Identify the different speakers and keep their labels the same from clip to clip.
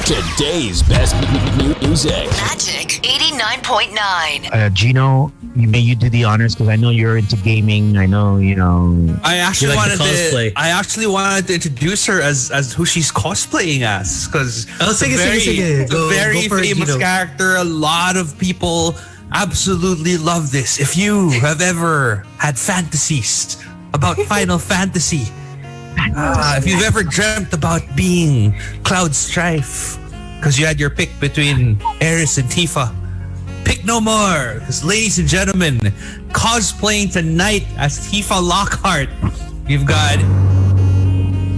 Speaker 1: Today's best music.
Speaker 2: Magic 89.9.
Speaker 3: Gino, may you do the honors because I know you're into gaming. I know,
Speaker 4: I actually
Speaker 5: You like
Speaker 4: wanted
Speaker 5: the cosplay.
Speaker 4: I actually wanted to introduce her as who she's cosplaying as, because
Speaker 5: sige.
Speaker 4: it's a
Speaker 5: Go
Speaker 4: very
Speaker 5: for it,
Speaker 4: famous
Speaker 5: Gino.
Speaker 4: character. A lot of people absolutely love this. If you have ever had fantasies about Final Fantasy, if you've ever dreamt about being Cloud Strife because you had your pick between Aeris and Tifa, pick no more, because ladies and gentlemen, cosplaying tonight as Tifa Lockhart, you've got,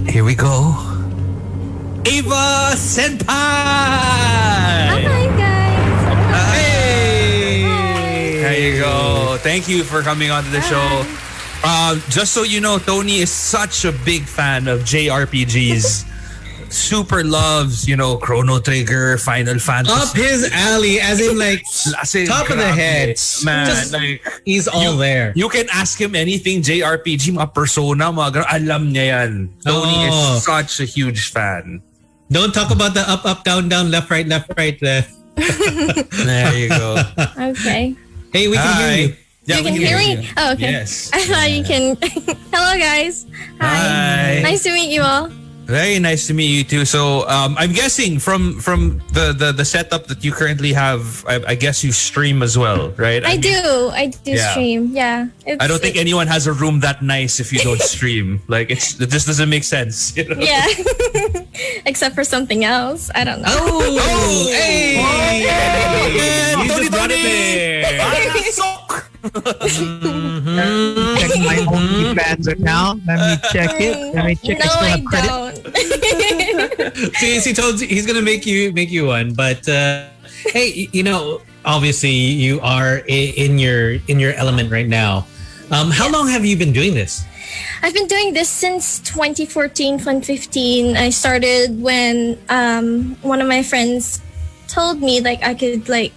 Speaker 4: here we go, Ava Senpai.
Speaker 6: Hi guys.
Speaker 4: Hey, there you go. Thank you for coming onto the show. Just so you know, Tony is such a big fan of JRPGs. Super loves, Chrono Trigger, Final Fantasy.
Speaker 5: Up his alley, as in like top of the head.
Speaker 4: Man,
Speaker 5: Just,
Speaker 4: like,
Speaker 5: he's all there.
Speaker 4: you can ask him anything, JRPG, mga persona, alam niya yan. Tony is such a huge fan.
Speaker 5: Don't talk about the up, down, left, right.
Speaker 4: There you go.
Speaker 6: Okay.
Speaker 5: Hey, we can hear you.
Speaker 4: Yeah,
Speaker 6: You
Speaker 4: we
Speaker 6: can hear me?
Speaker 4: you.
Speaker 6: Oh, okay.
Speaker 4: Yes.
Speaker 6: I thought you can. Hello, guys.
Speaker 4: Hi.
Speaker 6: Nice to meet you all.
Speaker 4: Very nice to meet you too. So I'm guessing from the setup that you currently have, I guess you stream as well, right?
Speaker 6: I do
Speaker 4: Yeah.
Speaker 6: stream. Yeah.
Speaker 4: I don't think anyone has a room that nice if you don't stream. Like it just doesn't make sense.
Speaker 6: Yeah. Except for something else. I don't know.
Speaker 5: Oh, hey!
Speaker 4: Tony,
Speaker 5: You just brought it there.
Speaker 3: Check my OnlyFans account. Let me check it. Let me check.
Speaker 6: No,
Speaker 3: I still
Speaker 6: I
Speaker 3: have credit.
Speaker 6: don't.
Speaker 5: See, he told you he's gonna make you one. But hey, obviously you are in your element right now. How long have you been doing this?
Speaker 6: I've been doing this since 2014, 2015. I started when one of my friends told me like I could like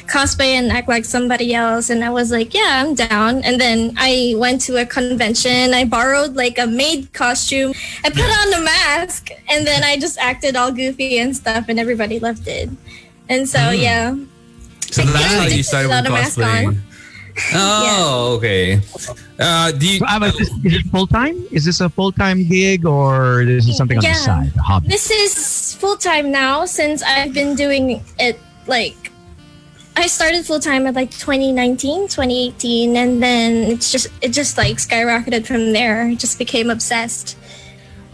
Speaker 6: cosplay and act like somebody else, and I was like, yeah, I'm down. And then I went to a convention. I borrowed like a maid costume. I put on the mask, and then I just acted all goofy and stuff, and everybody loved it. And so yeah.
Speaker 4: So that's how you started with
Speaker 6: Without a mask
Speaker 4: cosplaying.
Speaker 6: on.
Speaker 4: Oh, okay. Do you?
Speaker 3: Is it full time? Is this a full time gig or is it something on the side, a hobby?
Speaker 6: This is full time now since I've been doing it like I started full time at like 2019, 2018, and then it just like skyrocketed from there. I just became obsessed.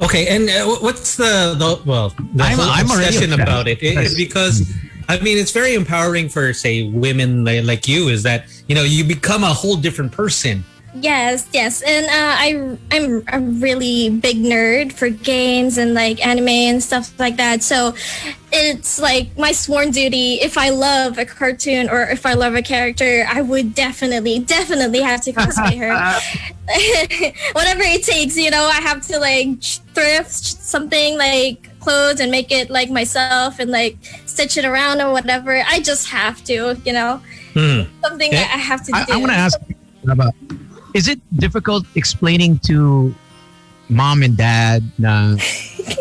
Speaker 5: Okay, and what's the whole
Speaker 3: I'm already
Speaker 5: obsession
Speaker 3: obsessed.
Speaker 5: about it? Is because I mean it's very empowering for say women like you. Is that you become a whole different person.
Speaker 6: Yes, and I'm a really big nerd for games and like anime and stuff like that. So it's like my sworn duty. If I love a cartoon or if I love a character, I would definitely have to cosplay her. Whatever it takes, I have to like thrift something like clothes and make it like myself and like stitch it around or whatever. I just have to, something that I have to do.
Speaker 3: I want to ask about, is it difficult explaining to mom and dad na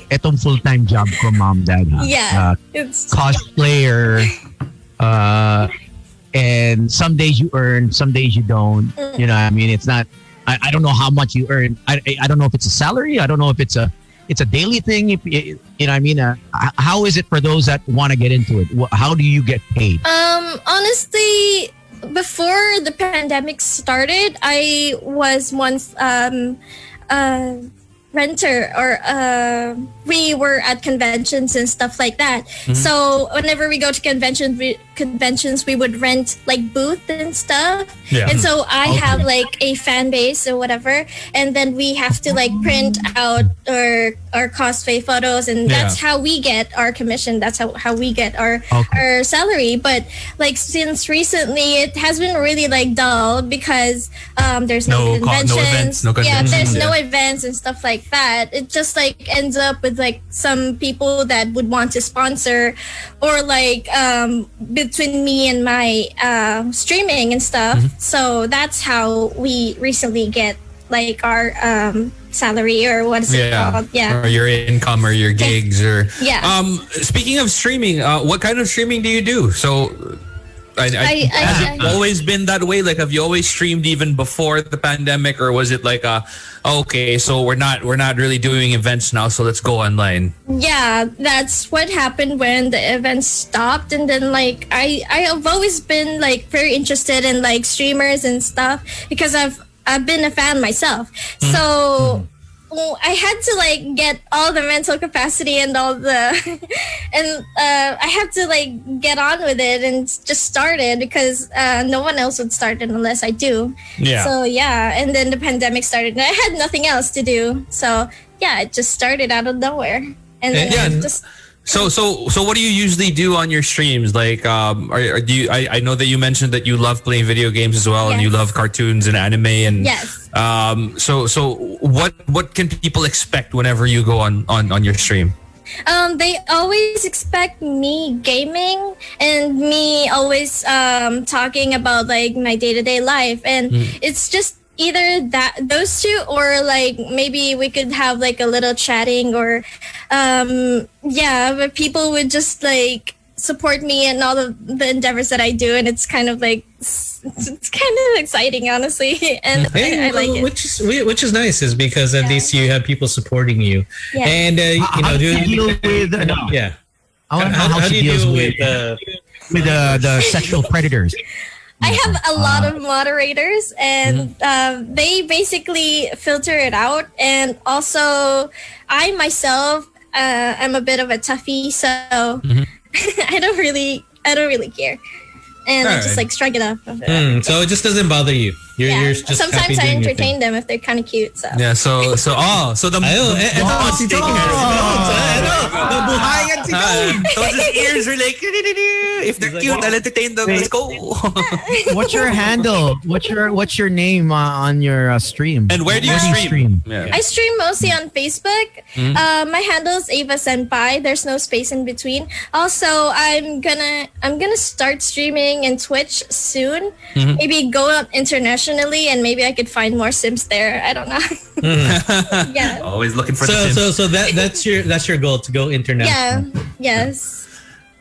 Speaker 3: etong full-time job ko, mom, dad,
Speaker 6: Yeah, it's
Speaker 3: cosplayer, and some days you earn, some days you don't. I mean, it's not. I don't know how much you earn. I don't know if it's a salary. I don't know if it's a daily thing. If I mean, how is it for those that want to get into it? How do you get paid?
Speaker 6: Honestly, before the pandemic started, I was once a renter or we were at conventions and stuff like that.
Speaker 4: Mm-hmm.
Speaker 6: So whenever we go to conventions, we would rent like booth and stuff.
Speaker 4: Yeah.
Speaker 6: And so I have like a fan base or whatever, and then we have to like print out our cosplay photos, and that's how we get our commission. That's how we get our salary. But like since recently, it has been really like dull because there's no conventions. There's no events and stuff like that. It just like ends up with like some people that would want to sponsor, or like between me and my streaming and stuff. So that's how we recently get like our salary or what is it called? Yeah.
Speaker 4: Or your income or your gigs or
Speaker 6: Yeah.
Speaker 4: Speaking of streaming, what kind of streaming do you do? So has it always been that way? Like, have you always streamed even before the pandemic, or was it like okay, so we're not really doing events now, so let's go online?
Speaker 6: Yeah, that's what happened when the event stopped, and then like I have always been like very interested in like streamers and stuff because I've been a fan myself. So I had to like get all the mental capacity and all the and I have to like get on with it and just start it because no one else would start it unless I do.
Speaker 4: Yeah.
Speaker 6: So yeah, and then the pandemic started and I had nothing else to do. So yeah, it just started out of nowhere. And then I just
Speaker 4: So what do you usually do on your streams? Like, do you? I know that you mentioned that you love playing video games as well, and you love cartoons and anime, and
Speaker 6: yes.
Speaker 4: So what can people expect whenever you go on your stream?
Speaker 6: They always expect me gaming and me always talking about like my day-to-day life, and it's just either those two, or like maybe we could have like a little chatting, or but people would just like support me and all of the endeavors that I do, and it's kind of like it's kind of exciting, honestly, and I like it.
Speaker 5: Which is nice, is because at least you have people supporting you, and
Speaker 3: how do you deal with I want to know how she deals with the sexual predators.
Speaker 6: I have a lot of moderators, and they basically filter it out. And also, I myself, I'm a bit of a toughie, so I don't really care, and I just like shrug it off.
Speaker 5: So it just doesn't bother you. You're just
Speaker 6: sometimes
Speaker 5: happy
Speaker 6: I
Speaker 5: doing your
Speaker 6: entertain
Speaker 5: thing.
Speaker 6: them if they're kind of cute. So
Speaker 4: Yeah. So the so his ears are like, if they're cute, I'll entertain them. Let's go.
Speaker 3: What's your handle? What's your name on your stream?
Speaker 4: And where do you stream? Yeah.
Speaker 6: I stream mostly on Facebook. My handle is Ava Senpai. There's no space in between. Also, I'm gonna start streaming in Twitch soon. Maybe go up internationally, and maybe I could find more Sims there. I don't know. Yeah.
Speaker 4: Always looking for the Sims.
Speaker 5: So that's your goal, to go international.
Speaker 6: Yeah. Yes.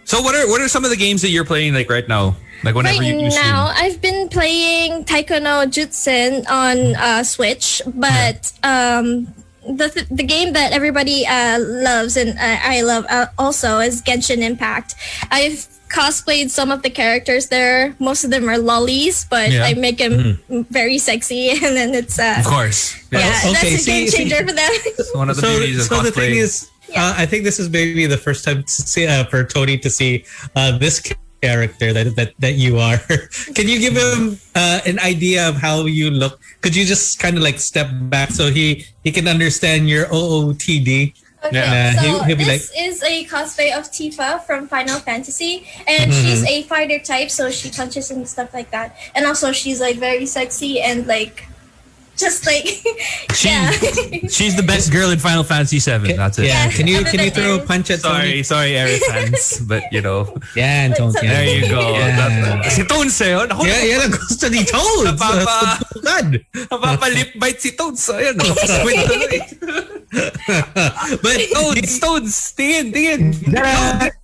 Speaker 4: So what are some of the games that you're playing like right now? Like whenever you stream?
Speaker 6: Now, I've been playing Taiko no Jutsen on Switch, but the game that everybody loves and I love also is Genshin Impact. I've cosplayed some of the characters there. Most of them are lollies, but I make them very sexy, and then it's
Speaker 4: of course.
Speaker 6: that's a game changer for them.
Speaker 4: One of the beauties of cosplay.
Speaker 5: So the thing is, I think this is maybe the first time to see, for Tony to see this character that you are. Can you give him an idea of how you look? Could you just kind of like step back so he can understand your OOTD?
Speaker 6: Okay, so
Speaker 5: he'll be
Speaker 6: this is a cosplay of Tifa from Final Fantasy, and she's a fighter type, so she punches and stuff like that. And also, she's like very sexy and like, just like,
Speaker 4: She's the best girl in Final Fantasy 7. That's it.
Speaker 5: Yeah. Can you throw a punch at Tony?
Speaker 4: Sorry, Eric fans, but you know.
Speaker 5: Yeah, Tones.
Speaker 4: There you go.
Speaker 5: Yeah.
Speaker 4: Si Tones eh.
Speaker 5: Yan ang gusto ni Tones.
Speaker 4: Napapa-lip bite si Tones. Ayan, nakapaswin tuloy. But Tones, tingin.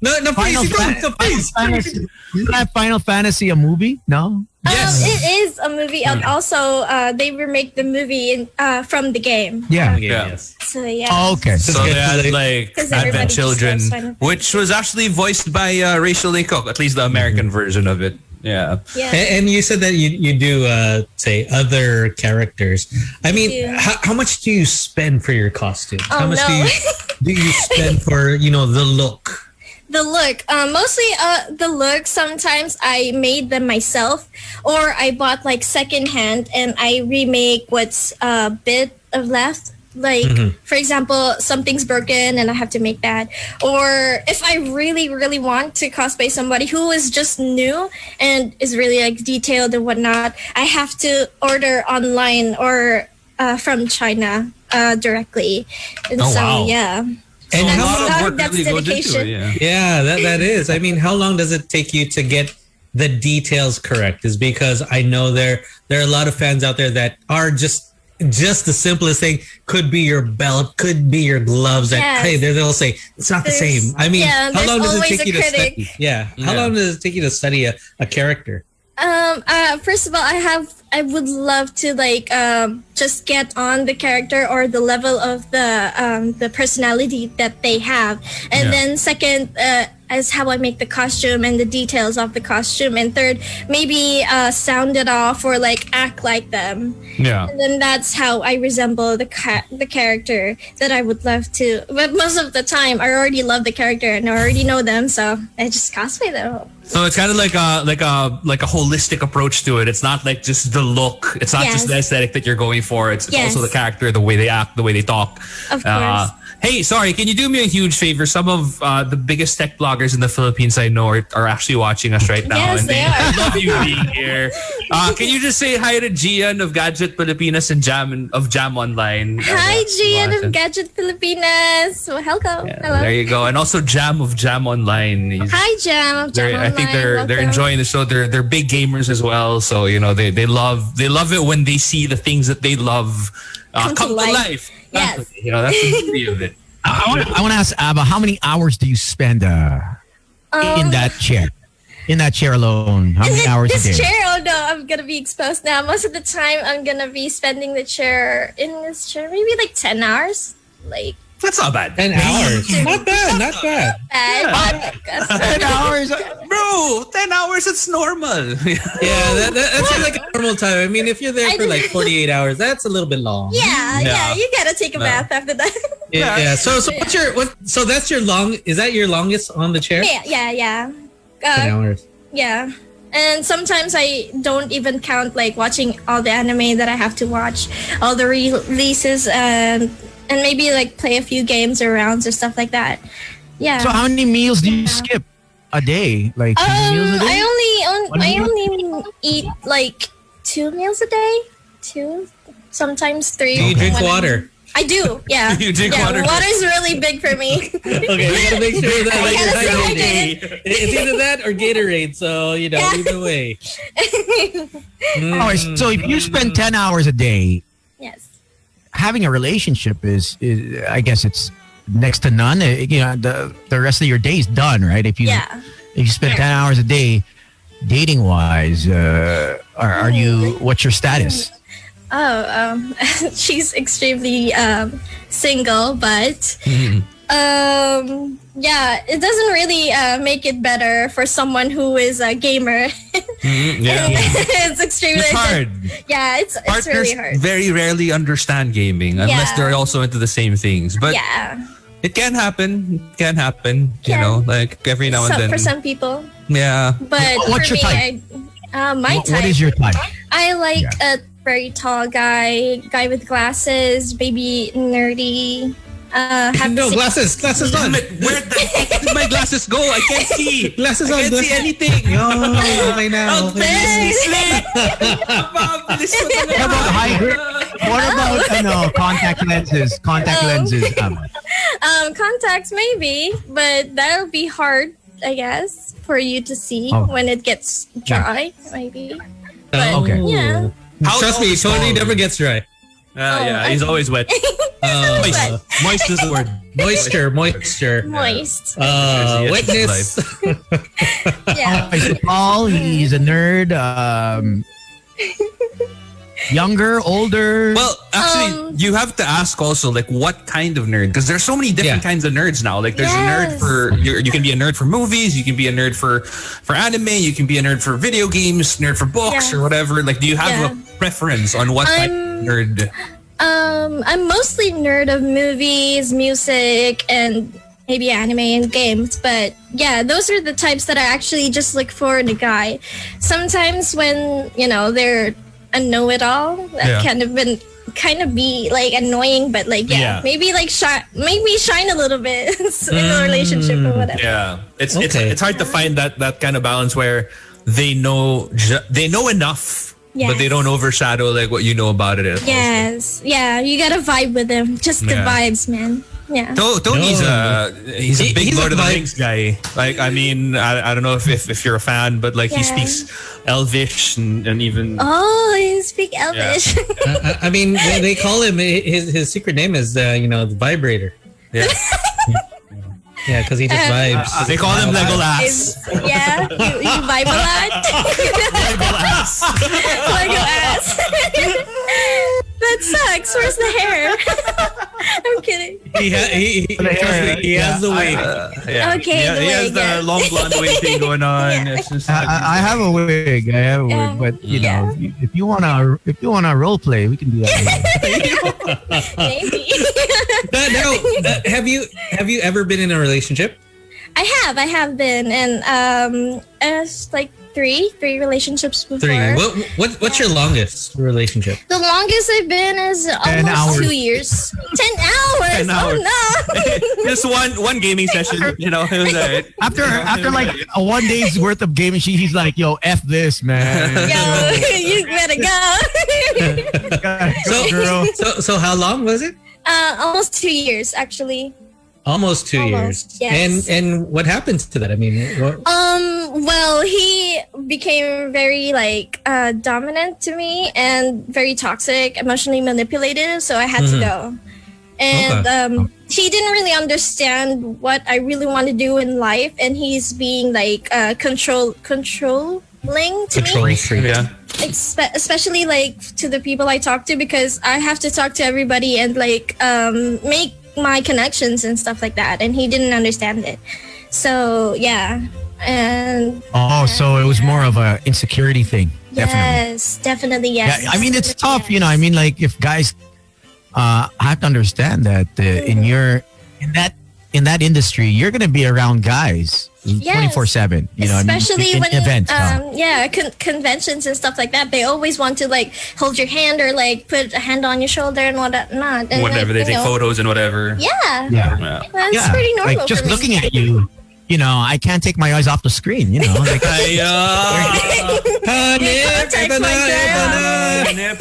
Speaker 3: No,
Speaker 5: Final Fantasy.
Speaker 3: Isn't that Final Fantasy a movie? No?
Speaker 4: Yes.
Speaker 6: It is a movie, and also they remake the movie from the game.
Speaker 3: Yeah.
Speaker 5: Yes.
Speaker 6: So yeah.
Speaker 3: Oh, okay.
Speaker 4: So they had like
Speaker 6: 'Cause
Speaker 4: Advent
Speaker 6: everybody just
Speaker 4: Children,
Speaker 6: loves Final Fantasy.
Speaker 4: which was actually voiced by Rachel Lee Cook, at least the American version of it. Yeah.
Speaker 6: Yeah.
Speaker 5: And you said that you do say other characters. I mean,
Speaker 6: Yeah.
Speaker 5: how much do you spend for your costumes? How much
Speaker 6: no.
Speaker 5: do you spend for the look?
Speaker 6: The look, mostly the look. Sometimes I made them myself, or I bought like secondhand and I remake what's a bit of left. Like, for example, something's broken and I have to make that. Or if I really, really want to cosplay somebody who is just new and is really like detailed and whatnot, I have to order online or from China directly. And
Speaker 4: wow.
Speaker 6: Yeah.
Speaker 5: And
Speaker 4: So a
Speaker 5: how
Speaker 4: lot of
Speaker 6: long-
Speaker 4: work
Speaker 6: that's
Speaker 4: really goes into
Speaker 6: dedication.
Speaker 4: it,
Speaker 5: Yeah, that is. I mean, how long does it take you to get the details correct? Is because I know there are a lot of fans out there that are just just the simplest thing could be your belt, could be your gloves. And
Speaker 6: Yes.
Speaker 5: hey, they'll say it's not the same. I mean,
Speaker 6: yeah,
Speaker 5: how
Speaker 6: there's
Speaker 5: long does it
Speaker 6: always
Speaker 5: take
Speaker 6: a
Speaker 5: you to
Speaker 6: critic.
Speaker 5: study? Yeah. How long does it take you to study a character?
Speaker 6: First of all, I would love to like just get on the character or the level of the personality that they have, and then second is how I make the costume and the details of the costume, and third maybe sound it off or like act like them.
Speaker 7: Yeah.
Speaker 6: And then that's how I resemble the character that I would love to. But most of the time, I already love the character and I already know them, so I just cosplay them.
Speaker 7: So it's kind of like a holistic approach to it. It's not like just the look. It's not just the aesthetic that you're going for. It's also the character, the way they act, the way they talk.
Speaker 6: Of course.
Speaker 7: Hey, sorry, can you do me a huge favor? Some of the biggest tech bloggers in the Philippines I know are actually watching us right now.
Speaker 6: Yes,
Speaker 7: and
Speaker 6: they are.
Speaker 7: love you being here. Can you just say hi to Gian of Gadget Pilipinas and Jam Online?
Speaker 6: Hi, Gian of Gadget Pilipinas. Well, hello.
Speaker 7: Yeah,
Speaker 6: Hello.
Speaker 7: there you go. And also Jam of Jam Online.
Speaker 6: Hi, Jam of Jam Online.
Speaker 7: I think they're
Speaker 6: Welcome.
Speaker 7: enjoying the show. They're big gamers as well. So they love it when they see the things that they love come to life.
Speaker 6: Yes.
Speaker 7: That's the beauty of it.
Speaker 3: I want to ask Abba, how many hours do you spend in that chair? In that chair alone, how many hours a day?
Speaker 6: This chair, oh no, I'm gonna be exposed now. Most of the time, I'm gonna be spending the chair in this chair, maybe like 10 hours. Like,
Speaker 7: That's not bad.
Speaker 5: 10 hours. Not bad. Not bad.
Speaker 6: bad.
Speaker 3: 10 hours?
Speaker 7: Bro, 10 hours, it's normal.
Speaker 5: Yeah, that's like a normal time. I mean, if you're there for like 48 hours, that's a little bit long.
Speaker 6: Yeah, you gotta take a bath after that.
Speaker 5: Yeah. So so that's your is that your longest on the chair?
Speaker 6: Yeah.
Speaker 5: 10 hours.
Speaker 6: Yeah. And sometimes I don't even count like watching all the anime that I have to watch, all the releases, and maybe like play a few games or rounds or stuff like that. Yeah.
Speaker 3: So how many meals do you skip a day? Like 2 meals a day?
Speaker 6: I only eat like 2 meals a day. 2, sometimes 3.
Speaker 5: Do you drink
Speaker 6: when
Speaker 5: water?
Speaker 6: I do, yeah.
Speaker 7: You drink water?
Speaker 6: Water's really big for me.
Speaker 5: Okay, we gotta make sure that
Speaker 6: I gotta
Speaker 5: you're
Speaker 6: stay
Speaker 5: hydrated.
Speaker 6: hydrated.
Speaker 5: It's either that or Gatorade. So either way.
Speaker 3: All right, so if you spend 10 hours a day,
Speaker 6: Yes.
Speaker 3: having a relationship is I guess it's next to none. The rest of your day is done, right? If you spend 10 hours a day dating wise, are you, what's your status?
Speaker 6: She's extremely single, but it doesn't really make it better for someone who is a gamer. It's extremely
Speaker 7: It's hard.
Speaker 6: Yeah, it's really hard.
Speaker 7: Very rarely understand gaming unless
Speaker 6: Yeah.
Speaker 7: they're also into the same things. But
Speaker 6: Yeah,
Speaker 7: it can happen. It can happen. Like every now and then.
Speaker 6: for some people.
Speaker 7: Yeah.
Speaker 6: But
Speaker 3: What's
Speaker 6: for
Speaker 3: your
Speaker 6: me, my type.
Speaker 3: What is your type?
Speaker 6: I like a very tall guy with glasses, maybe nerdy.
Speaker 5: No, glasses on.
Speaker 7: Damn it, where the heck did my glasses go? I can't see.
Speaker 5: Glasses
Speaker 7: I
Speaker 5: on.
Speaker 7: can't see anything.
Speaker 5: Okay now.
Speaker 7: Ang bilis ni Slip. Mabilis mo talaga.
Speaker 3: What about what about contact lenses? Contact lenses.
Speaker 6: Contacts maybe, but that'll be hard, I guess, for you to see when it gets dry, maybe. But,
Speaker 3: Okay.
Speaker 6: Yeah.
Speaker 5: Trust me, Tony never gets dry.
Speaker 7: Yeah, he's always wet. Moist. Moist is the word.
Speaker 5: Moisture.
Speaker 6: Moist.
Speaker 5: Wetness.
Speaker 6: Yeah.
Speaker 3: He's tall. He's a nerd. Younger, older.
Speaker 7: Well, actually, you have to ask also, like, what kind of nerd? Because there's so many different kinds of nerds now. Like, there's a nerd for you can be a nerd for movies. You can be a nerd for anime. You can be a nerd for video games. Nerd for books or whatever. Like, do you have a preference on what type of nerd?
Speaker 6: I'm mostly nerd of movies, music, and maybe anime and games. But yeah, those are the types that I actually just look for in a guy. Sometimes when they're a know-it-all, that kind of be like annoying, but like maybe like shine a little bit in the relationship or whatever.
Speaker 7: Yeah, it's hard to find that kind of balance where they know enough, but they don't overshadow like what you know about it.
Speaker 6: Yes, yeah, you gotta vibe with them. Just the vibes, man. Yeah.
Speaker 7: Tony's he's a big
Speaker 5: He's a
Speaker 7: Lord of the
Speaker 5: vibe.
Speaker 7: Rings guy. Like, I mean, I don't know if you're a fan, but like he
Speaker 6: Yeah.
Speaker 7: speaks Elvish and even
Speaker 6: Oh, you speak Elvish.
Speaker 5: I mean, they call him his secret name is the vibrator.
Speaker 7: yeah.
Speaker 5: Yeah, because he just vibes.
Speaker 7: They call him Legolas.
Speaker 6: Yeah, you vibe a lot. Lego ass. That sucks. Where's the hair? I'm kidding.
Speaker 5: He has the wig.
Speaker 7: Yeah.
Speaker 6: Okay,
Speaker 7: He has
Speaker 6: the wig, yeah.
Speaker 7: the long blonde wig thing going on. It's just
Speaker 3: I have a wig.
Speaker 6: Yeah.
Speaker 3: But you
Speaker 6: Yeah.
Speaker 3: know, if you wanna role play, we can do that.
Speaker 6: Maybe.
Speaker 5: Now, have you ever been in a relationship?
Speaker 6: I have been in like three relationships before.
Speaker 5: 3. What's your longest relationship?
Speaker 6: The longest I've been is
Speaker 3: 10
Speaker 6: almost
Speaker 3: hours.
Speaker 6: 2 years. 10 hours.
Speaker 7: 10 hours.
Speaker 6: Oh no.
Speaker 7: just one gaming session. You know, it was alright.
Speaker 3: After like a 1 day's worth of gaming, he's like, "Yo, f this, man."
Speaker 6: Yo, you better go.
Speaker 3: Go, girl.
Speaker 5: So how long was it?
Speaker 6: Almost 2 years actually.
Speaker 5: Almost 2
Speaker 6: Almost,
Speaker 5: years.
Speaker 6: yes.
Speaker 5: And what happened to that? I mean,
Speaker 6: Well, he became very dominant to me and very toxic, emotionally manipulative, so I had to go. And he didn't really understand what I really want to do in life, and he's being controlling to me.
Speaker 7: Yeah.
Speaker 6: Especially to the people I talk to, because I have to talk to everybody and make my connections and stuff like that, and he didn't understand it. So yeah, and
Speaker 3: So it was more of a insecurity thing.
Speaker 6: definitely yes.
Speaker 3: Yeah, I mean, it's
Speaker 6: Yes.
Speaker 3: tough, you know. I mean, like if guys have to understand that in that industry, you're gonna be around guys 24/7. You know,
Speaker 6: especially
Speaker 3: in
Speaker 6: when
Speaker 3: events.
Speaker 6: conventions and stuff like that. They always want to hold your hand or put a hand on your shoulder and whatnot. And,
Speaker 7: Whenever they take photos and whatever.
Speaker 6: Yeah,
Speaker 3: Yeah.
Speaker 6: that's pretty normal.
Speaker 3: Like just
Speaker 6: for me.
Speaker 3: looking at you, you know, I can't take my eyes off the screen. You know, like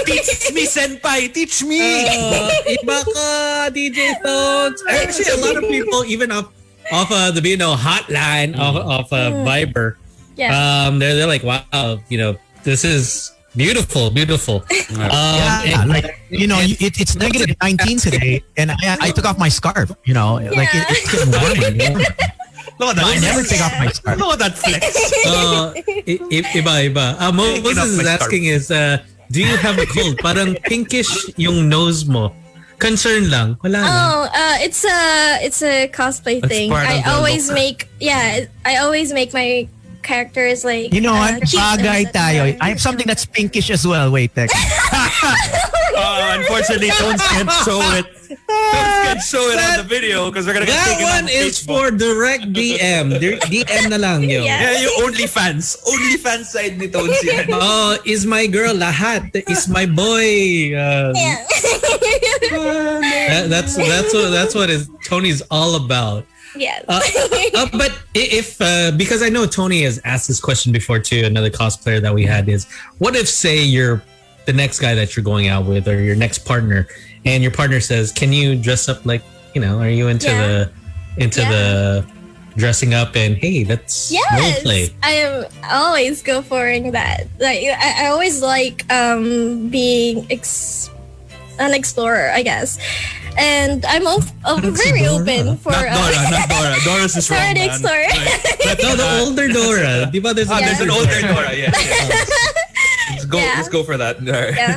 Speaker 7: Teach me, Senpai. Teach me.
Speaker 5: Iba ka, DJ Tones. Actually, a lot of people, even off the hotline of Viber, they're like, wow, this is beautiful.
Speaker 3: like you know, it's negative 19 today, and I took off my scarf. You know, like it's getting warm. You know?
Speaker 7: Look at that.
Speaker 3: I never take off my scarf.
Speaker 7: Look at that flex.
Speaker 5: Iba. Moses is asking is, do you have a cold? Parang pinkish yung nose mo. Concern lang. Wala na.
Speaker 6: Oh, it's a cosplay thing.
Speaker 7: part of
Speaker 6: I
Speaker 7: the
Speaker 6: always
Speaker 7: look.
Speaker 6: I always make my characters
Speaker 3: You know what?
Speaker 6: cute and
Speaker 3: Bagay
Speaker 6: stuff.
Speaker 3: tayo. I have something that's pinkish as well. Wait, teka.
Speaker 7: Unfortunately, Tones can't show it. Tones can't show it on the video because we're gonna get
Speaker 5: That
Speaker 7: taken
Speaker 5: one
Speaker 7: off
Speaker 5: is
Speaker 7: Facebook.
Speaker 5: for direct DM. DM na lang, yo.
Speaker 6: Yeah.
Speaker 7: Yeah, you OnlyFans. OnlyFans side ni Tones yan.
Speaker 5: Oh, is my girl lahat? Is my boy?
Speaker 6: Yeah.
Speaker 5: That's what Tony's all about.
Speaker 6: Yes.
Speaker 5: But if because I know Tony has asked this question before too, another cosplayer that we had is, what if say you're the next guy that you're going out with or your next partner, and your partner says, can you dress up like, are you into the dressing up and hey, that's role play?
Speaker 6: I am always go for that. I always like being an explorer, I guess. And I'm very open for
Speaker 7: Not Dora. Dora's is wrong,
Speaker 6: an
Speaker 7: man.
Speaker 6: explorer.
Speaker 5: No, the older Dora. Di ba there's
Speaker 7: There's an older Dora. Yeah.
Speaker 6: Yeah.
Speaker 7: Let's go for that.
Speaker 6: Yeah.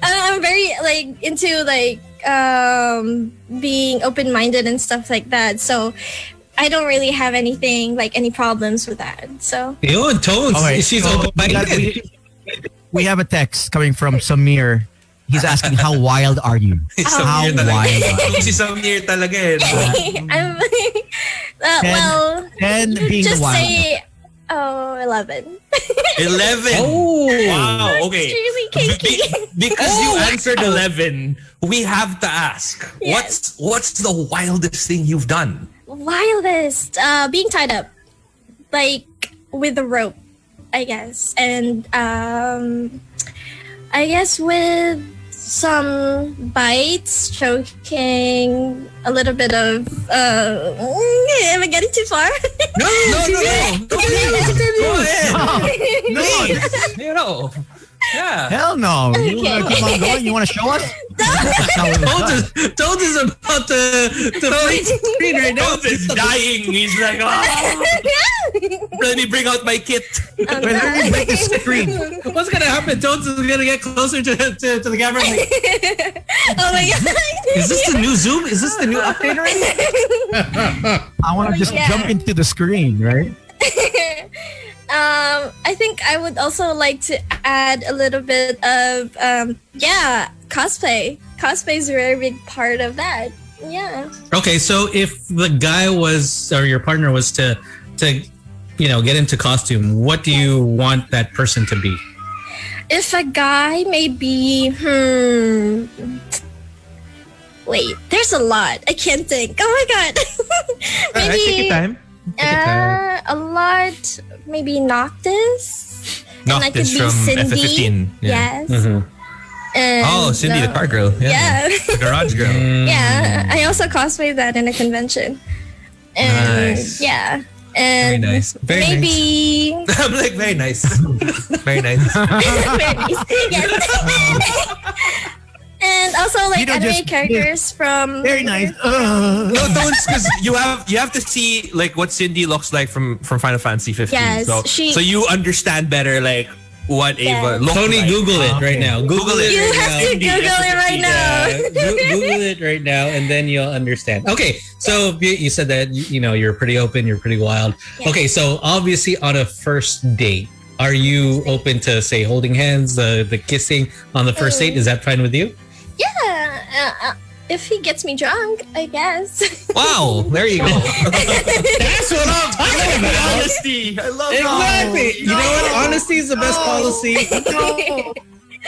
Speaker 6: I'm very into being open-minded and stuff like that. So I don't really have anything any problems with that. So
Speaker 5: Yun, Tones.
Speaker 3: Oh, wait.
Speaker 5: She's
Speaker 3: So,
Speaker 5: open-minded.
Speaker 3: we have a text coming from Samir. He's asking, how wild are you? How
Speaker 7: Samir talaga.
Speaker 3: wild are you?
Speaker 7: Si Samir talaga eh.
Speaker 6: I'm
Speaker 3: 10 being
Speaker 6: just
Speaker 3: the wild.
Speaker 6: say 11.
Speaker 7: 11.
Speaker 5: Oh.
Speaker 7: Wow. Okay.
Speaker 6: Extremely kinky.
Speaker 7: Because you answered 11, we have to ask.
Speaker 6: Yes.
Speaker 7: What's the wildest thing you've done?
Speaker 6: Wildest, being tied up, with a rope, I guess, and I guess with some bites, choking, a little bit of. Am I getting too far?
Speaker 7: No. Go ahead.
Speaker 3: No,
Speaker 7: You know. Yeah.
Speaker 3: hell no. You
Speaker 6: Okay.
Speaker 3: want to keep on going? You want to show us? That's not what it's done.
Speaker 5: Toad is about to freeze screen right now.
Speaker 7: Toad is dying. He's like, let me bring out my kit.
Speaker 3: Wait, let me break the screen.
Speaker 5: What's gonna happen? Toad is gonna get closer to the camera.
Speaker 6: Oh my god!
Speaker 5: Is this the new Zoom? Is this the new update already?
Speaker 3: I want to just
Speaker 6: Yeah.
Speaker 3: jump into the screen, right?
Speaker 6: I think I would also like to add a little bit of cosplay. Cosplay is a very big part of that. Yeah.
Speaker 5: Okay, so if the guy was or your partner was to get into costume, what do you want that person to be?
Speaker 6: If a guy maybe wait, there's a lot. I can't think. Oh my god. Maybe
Speaker 7: Take your time.
Speaker 6: a lot maybe Noctis. And I could
Speaker 7: Noctis
Speaker 6: be
Speaker 7: from
Speaker 6: Cindy.
Speaker 7: FF15.
Speaker 6: Yes.
Speaker 5: Mhm.
Speaker 6: And,
Speaker 7: Oh, Cindy, the car girl.
Speaker 6: Yeah.
Speaker 7: The garage girl.
Speaker 6: Yeah. I also cosplayed that in a convention. And
Speaker 7: Nice.
Speaker 6: yeah. And
Speaker 7: Very nice. Very
Speaker 6: maybe
Speaker 7: I'm like, very nice. Very nice.
Speaker 6: very nice. Yes. And also like
Speaker 3: You don't
Speaker 6: anime
Speaker 3: just-
Speaker 6: characters from
Speaker 3: Very nice.
Speaker 7: No, don't, because you have to see like what Cindy looks like from Final Fantasy 15.
Speaker 6: Yes,
Speaker 7: so you understand better like what Ava looks
Speaker 5: Tony,
Speaker 7: like.
Speaker 5: Google it
Speaker 3: Okay.
Speaker 5: right now. Google it.
Speaker 6: You
Speaker 5: right
Speaker 6: have
Speaker 5: now.
Speaker 6: to Google it right now.
Speaker 5: Google it right now, and then you'll understand. Okay, so you said that you're pretty open, you're pretty wild.
Speaker 6: Yeah.
Speaker 5: Okay, so obviously on a first date, are you open to say holding hands, the kissing on the first date? Is that fine with you?
Speaker 6: Yeah. If he gets me drunk, I guess.
Speaker 7: Wow, there you go.
Speaker 5: That's what I'm talking about.
Speaker 7: Honesty. I love
Speaker 5: Exactly. You know what? Honesty is the best policy.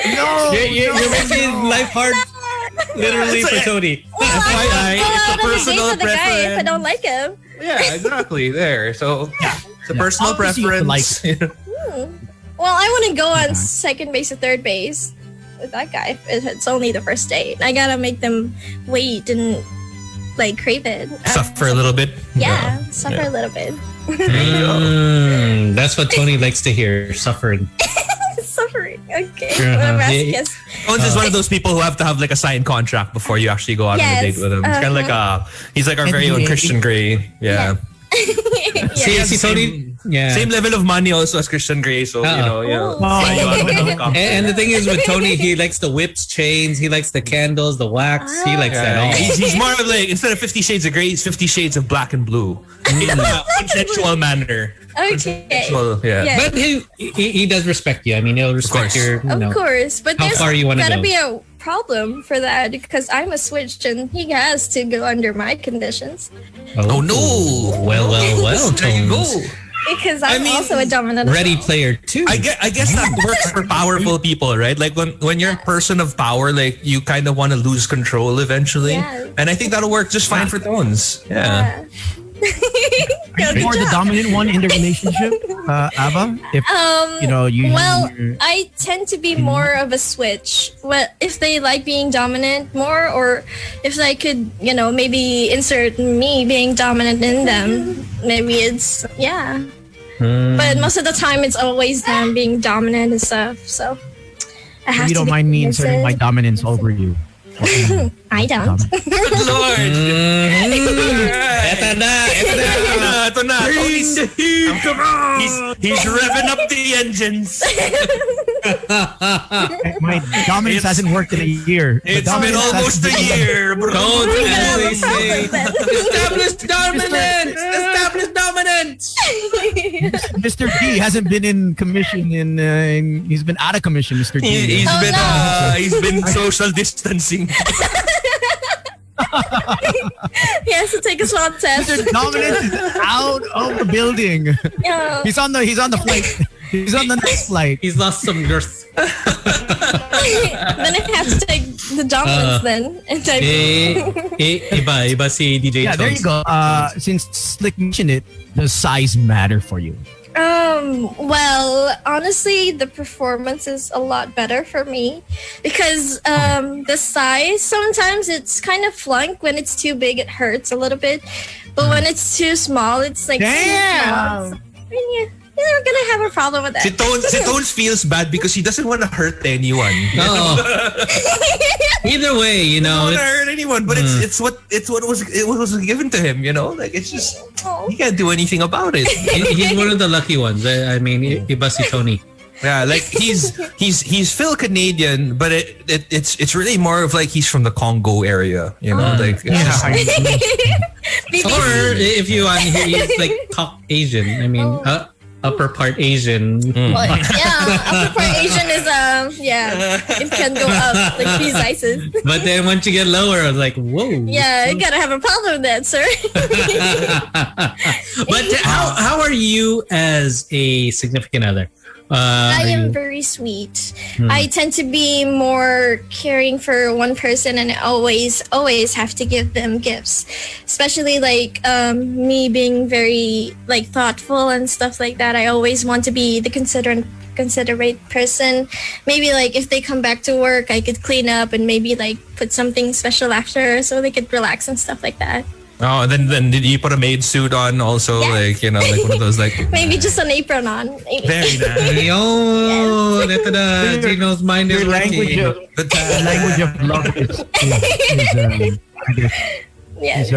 Speaker 3: No.
Speaker 5: You're making life hard, literally, for Tony.
Speaker 6: Well,
Speaker 7: FYI,
Speaker 6: I'll
Speaker 7: it's a
Speaker 6: go out on a date
Speaker 7: personal
Speaker 6: with the guy if I
Speaker 7: preference.
Speaker 6: don't like him.
Speaker 7: Yeah, exactly. There. So it's a personal
Speaker 3: Obviously you
Speaker 7: preference.
Speaker 6: Well, I want to go on second base or third base with that guy if it's only the first date. I gotta make them wait and like crave it.
Speaker 7: Suffer a little bit.
Speaker 6: Yeah, suffer a little bit.
Speaker 5: That's what Tony likes to hear, suffering.
Speaker 6: Suffering. Okay.
Speaker 5: Uh-huh.
Speaker 6: Masochist.
Speaker 7: Owens is one of those people who have to have like a signed contract before you actually go out on a
Speaker 6: Yes,
Speaker 7: date with him. It's kind of like he's like our very own
Speaker 3: NDA.
Speaker 7: Christian Grey. Yeah.
Speaker 5: See, Tony. Yeah.
Speaker 7: Same level of money also as Christian Grey. So
Speaker 6: Oh.
Speaker 7: fly you out with a cup.
Speaker 5: And the thing is with Tony, he likes the whips, chains, he likes the candles, the wax, he likes that all.
Speaker 7: He's more of like, instead of 50 Shades of Grey, he's 50 Shades of black and blue in a consensual manner.
Speaker 6: Okay.
Speaker 7: Consensual, yeah.
Speaker 5: But he does respect you. I mean, he'll respect
Speaker 7: course.
Speaker 5: your,
Speaker 6: Of course, but
Speaker 5: how
Speaker 6: there's
Speaker 5: far you wanna
Speaker 6: gotta
Speaker 5: go.
Speaker 6: be a problem for that because I'm a switch and he has to go under my conditions
Speaker 7: Oh no!
Speaker 5: Well,
Speaker 7: There you go.
Speaker 5: Tones.
Speaker 6: because I'm
Speaker 7: I mean,
Speaker 6: also a dominant. as
Speaker 5: Ready
Speaker 6: well.
Speaker 5: Player 2.
Speaker 7: I guess that works for powerful people, right? Like when you're a person of power, like you kind of want to lose control eventually.
Speaker 6: Yeah.
Speaker 7: And I think that'll work just fine for Tones. Yeah.
Speaker 6: Good
Speaker 3: You're the
Speaker 6: job.
Speaker 3: dominant one in the relationship, Ava. If you.
Speaker 6: Well, I tend to be more of a switch. Well, if they like being dominant more, or if I could, maybe insert me being dominant in them, maybe it's But most of the time, it's always them being dominant and stuff. So I have
Speaker 3: you
Speaker 6: to
Speaker 3: don't
Speaker 6: be
Speaker 3: mind me inserting my
Speaker 6: submissive.
Speaker 3: dominance over you.
Speaker 6: I don't.
Speaker 7: Good Lord!
Speaker 5: Eto na.
Speaker 7: Ito na. He's revving up the engines.
Speaker 3: My dominance hasn't worked in a year. The
Speaker 7: It's been
Speaker 3: dominance
Speaker 7: almost a
Speaker 3: hasn't-
Speaker 7: year, bro.
Speaker 5: Don't
Speaker 6: We have
Speaker 5: as
Speaker 6: a
Speaker 5: they say.
Speaker 6: problem then.
Speaker 5: Establish dominance! Establish dominance!
Speaker 3: Mr. D hasn't been in commission he's been out of commission, Mr. D.
Speaker 7: He's
Speaker 6: Oh,
Speaker 7: been
Speaker 6: no.
Speaker 7: he's been social distancing.
Speaker 6: He has to take a swab test.
Speaker 3: Mr. Dominance is out of the building.
Speaker 6: Yeah.
Speaker 3: He's on the flight. He's on the next flight.
Speaker 5: He's lost some girth.
Speaker 6: Then I have to take the dominance then. And
Speaker 5: Iba si DJ
Speaker 3: Yeah, there you
Speaker 5: Tones.
Speaker 3: go. Since Slick mentioned it, does size matter for you?
Speaker 6: Well, honestly, the performance is a lot better for me because the size, sometimes it's kind of flunk. When it's too big, it hurts a little bit. But when it's too small, it's like,
Speaker 3: Damn!
Speaker 6: So you're gonna have a problem with that.
Speaker 7: Si Tones feels bad because he doesn't want to hurt anyone.
Speaker 5: No. Either way, you
Speaker 7: He doesn't
Speaker 5: know,
Speaker 7: want to hurt anyone, but it's what was given to him. You know, like it's just he can't do anything about it.
Speaker 5: he's one of the lucky ones. I mean, iba si Tony.
Speaker 7: Yeah, like he's Phil Canadian, but it's really more of like he's from the Congo area. You know, like it's just,
Speaker 5: Or if you want to hear, he's like top Asian. I mean, upper part Asian.
Speaker 6: Well, yeah, upper part Asian is it can go up like these sizes.
Speaker 5: But then once you get lower, I was like, whoa.
Speaker 6: Yeah, you gotta have a problem with that, sir.
Speaker 5: But how are you as a significant other?
Speaker 6: I am very sweet. I tend to be more caring for one person, and I always have to give them gifts. Especially like me being very like thoughtful and stuff like that. I always want to be the considerate person. Maybe like if they come back to work, I could clean up and maybe like put something special after so they could relax and stuff like that.
Speaker 7: oh, and then did you put a maid suit on also?
Speaker 6: Yeah.
Speaker 7: Like, you know, like one of those like
Speaker 6: Maybe just an apron on. Maybe.
Speaker 7: very nice.
Speaker 5: Yo, Gino's mind is
Speaker 3: Your language
Speaker 5: working.
Speaker 3: of, language of love
Speaker 6: Yes.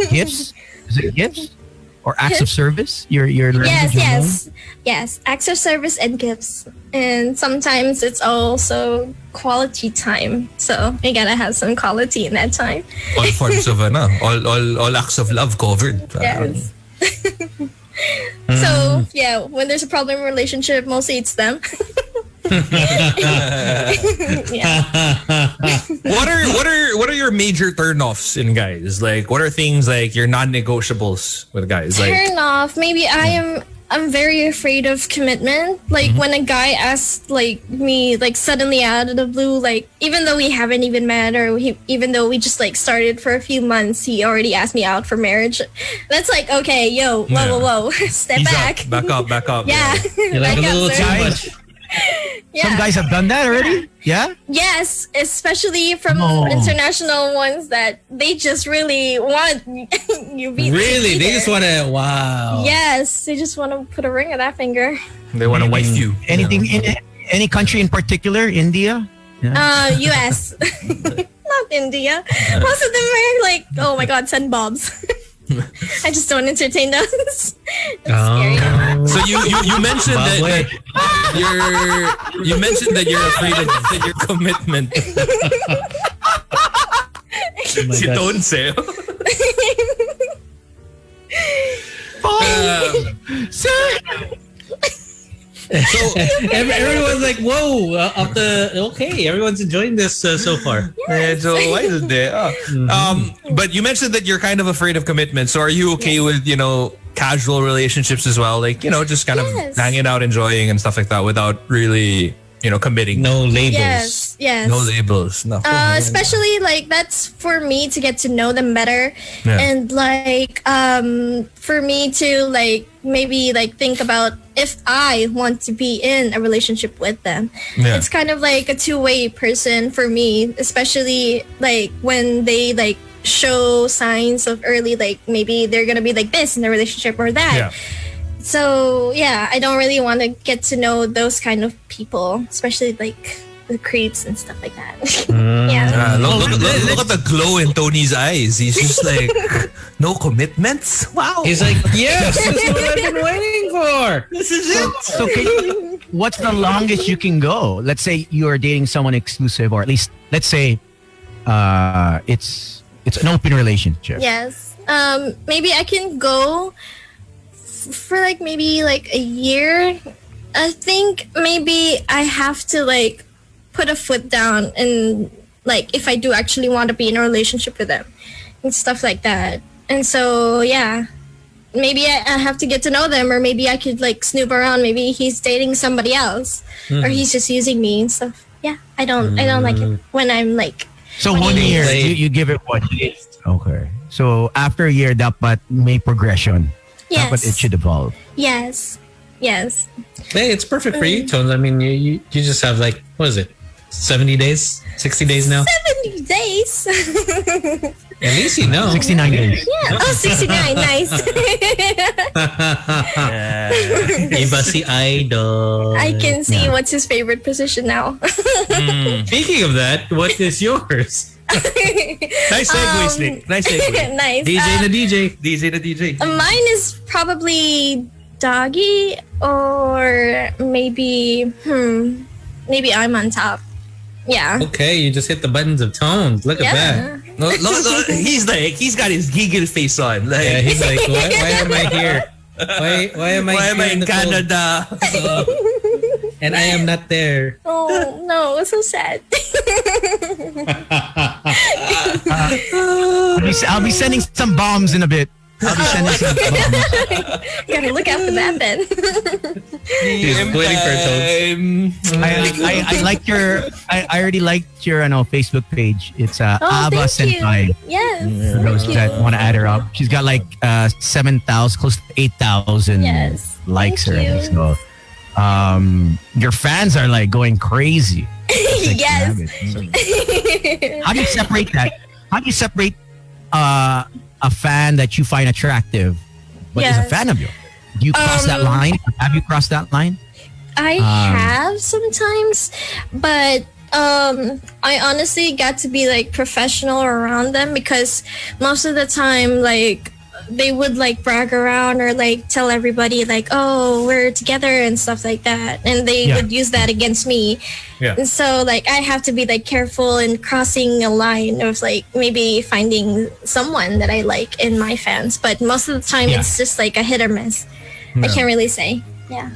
Speaker 3: gifts. Is it gifts or acts of service? Your language
Speaker 6: Yes. Acts of service and gifts, and sometimes it's also quality time. So you gotta have some quality in that time.
Speaker 7: All forms of all acts of love covered.
Speaker 6: Yes. So yeah, when there's a problem in a relationship, mostly it's them. Yeah.
Speaker 7: What are your major turnoffs in guys? Like, what are things like your non-negotiables with guys? Like,
Speaker 6: Turn off. Maybe I'm very afraid of commitment. Like when a guy asks like me like suddenly out of the blue, like even though we haven't even met or even though we just like started for a few months, he already asked me out for marriage. That's like, okay, yo, whoa, step
Speaker 7: ease
Speaker 6: back.
Speaker 7: up, back up.
Speaker 6: Yeah.
Speaker 5: You're like a
Speaker 6: Back up,
Speaker 5: little
Speaker 6: sir.
Speaker 5: too much.
Speaker 6: Yeah.
Speaker 3: Some guys have done that already. Yeah.
Speaker 6: Yes, especially from international ones that they just really want you be
Speaker 5: Really? They
Speaker 6: there.
Speaker 5: just want to, wow.
Speaker 6: Yes, they just want to put a ring on that finger.
Speaker 7: They want to wife you.
Speaker 3: Anything in any country in particular? India.
Speaker 6: US. Not India. Most of them are like, oh my god, send bobs. I just don't entertain those. It's scary.
Speaker 7: So you mentioned that you mentioned that you're afraid of your commitment.
Speaker 5: my
Speaker 7: You
Speaker 5: gosh.
Speaker 7: don't say.
Speaker 5: So everyone's like, whoa, everyone's enjoying this so far.
Speaker 7: So why is it there? But you mentioned that you're kind of afraid of commitment. So are you okay with, casual relationships as well? Like, just kind of
Speaker 6: Yes.
Speaker 7: hanging out, enjoying and stuff like that without really, committing.
Speaker 5: No
Speaker 6: Yes.
Speaker 5: labels.
Speaker 7: No labels. No.
Speaker 6: Especially like that's for me to get to know them better,
Speaker 7: Yeah.
Speaker 6: and like for me to like maybe like think about if I want to be in a relationship with them.
Speaker 7: Yeah.
Speaker 6: It's kind of like a two-way person for me, especially like when they like show signs of early like maybe they're gonna be like this in a relationship or that.
Speaker 7: Yeah.
Speaker 6: So yeah, I don't really want to get to know those kind of people, especially like the creeps and stuff like that. Yeah.
Speaker 7: Look at the glow in Tony's eyes. He's just like, no commitments? Wow.
Speaker 5: He's like, yes, this is what I've been waiting for.
Speaker 7: This is it.
Speaker 3: So what's the longest you can go? Let's say you're dating someone exclusive, or at least let's say it's an open relationship.
Speaker 6: Yes. Maybe I can go for like maybe like a year. I think maybe I have to like put a foot down and like if I do actually want to be in a relationship with them and stuff like that. And so yeah, maybe I have to get to know them, or maybe I could like snoop around. Maybe he's dating somebody else, or he's just using me and stuff. Yeah, I don't like it when I'm like.
Speaker 3: So 1 year, you give it 1 year. Okay. So after a year, dapat may progression.
Speaker 6: Yes.
Speaker 3: But it should evolve.
Speaker 6: Yes. Yes.
Speaker 5: Hey, it's perfect for you, Tones. I mean, you just have like, what is it? 70 days? 60 days now?
Speaker 6: 70 days.
Speaker 5: At least you know.
Speaker 3: 69 days.
Speaker 6: Yeah. Oh, 69. Nice.
Speaker 5: Iba si Idol.
Speaker 6: I can see what's his favorite position now.
Speaker 5: Speaking of that, what is yours?
Speaker 7: Nice segue, Slick. Nice segue.
Speaker 6: Nice.
Speaker 5: DJ na DJ.
Speaker 7: DJ na DJ.
Speaker 6: Mine is probably doggy or maybe I'm on top. Yeah.
Speaker 5: Okay, you just hit the buttons of Tones. Look at that.
Speaker 7: No, he's got his giggle face on. Like,
Speaker 5: Yeah, he's like, why am I here? Why am I
Speaker 7: why
Speaker 5: here
Speaker 7: am I in
Speaker 5: the cold?
Speaker 7: Canada?
Speaker 5: And I am not there.
Speaker 6: Oh no, it's so sad.
Speaker 3: I'll be sending some bombs in a bit. I'll be sending some bombs.
Speaker 6: Gotta look after that then.
Speaker 5: He's waiting for Tones.
Speaker 3: I like your. I already liked your Facebook page. It's
Speaker 6: Oh,
Speaker 3: Ava
Speaker 6: thank
Speaker 3: Senpai.
Speaker 6: you. Yes.
Speaker 3: For those
Speaker 6: Thank
Speaker 3: that
Speaker 6: you.
Speaker 3: want to add her up, she's got like 7,000, close to 8,000
Speaker 6: Yes.
Speaker 3: likes
Speaker 6: Thank
Speaker 3: already.
Speaker 6: you.
Speaker 3: So, your fans are like going crazy.
Speaker 6: Yes.
Speaker 3: How do you separate that? How do you separate a fan that you find attractive, but is a
Speaker 6: Yes.
Speaker 3: fan of you? Do you cross that line? Have you crossed that line?
Speaker 6: I have sometimes, but I honestly got to be like professional around them because most of the time, like they would like brag around or like tell everybody like, oh, we're together and stuff like that, and they would use that against me.
Speaker 7: Yeah.
Speaker 6: And so like I have to be like careful in crossing a line of like maybe finding someone that I like in my fans, but most of the time
Speaker 3: Yeah.
Speaker 6: it's just like a hit or miss. I can't really say. Yeah.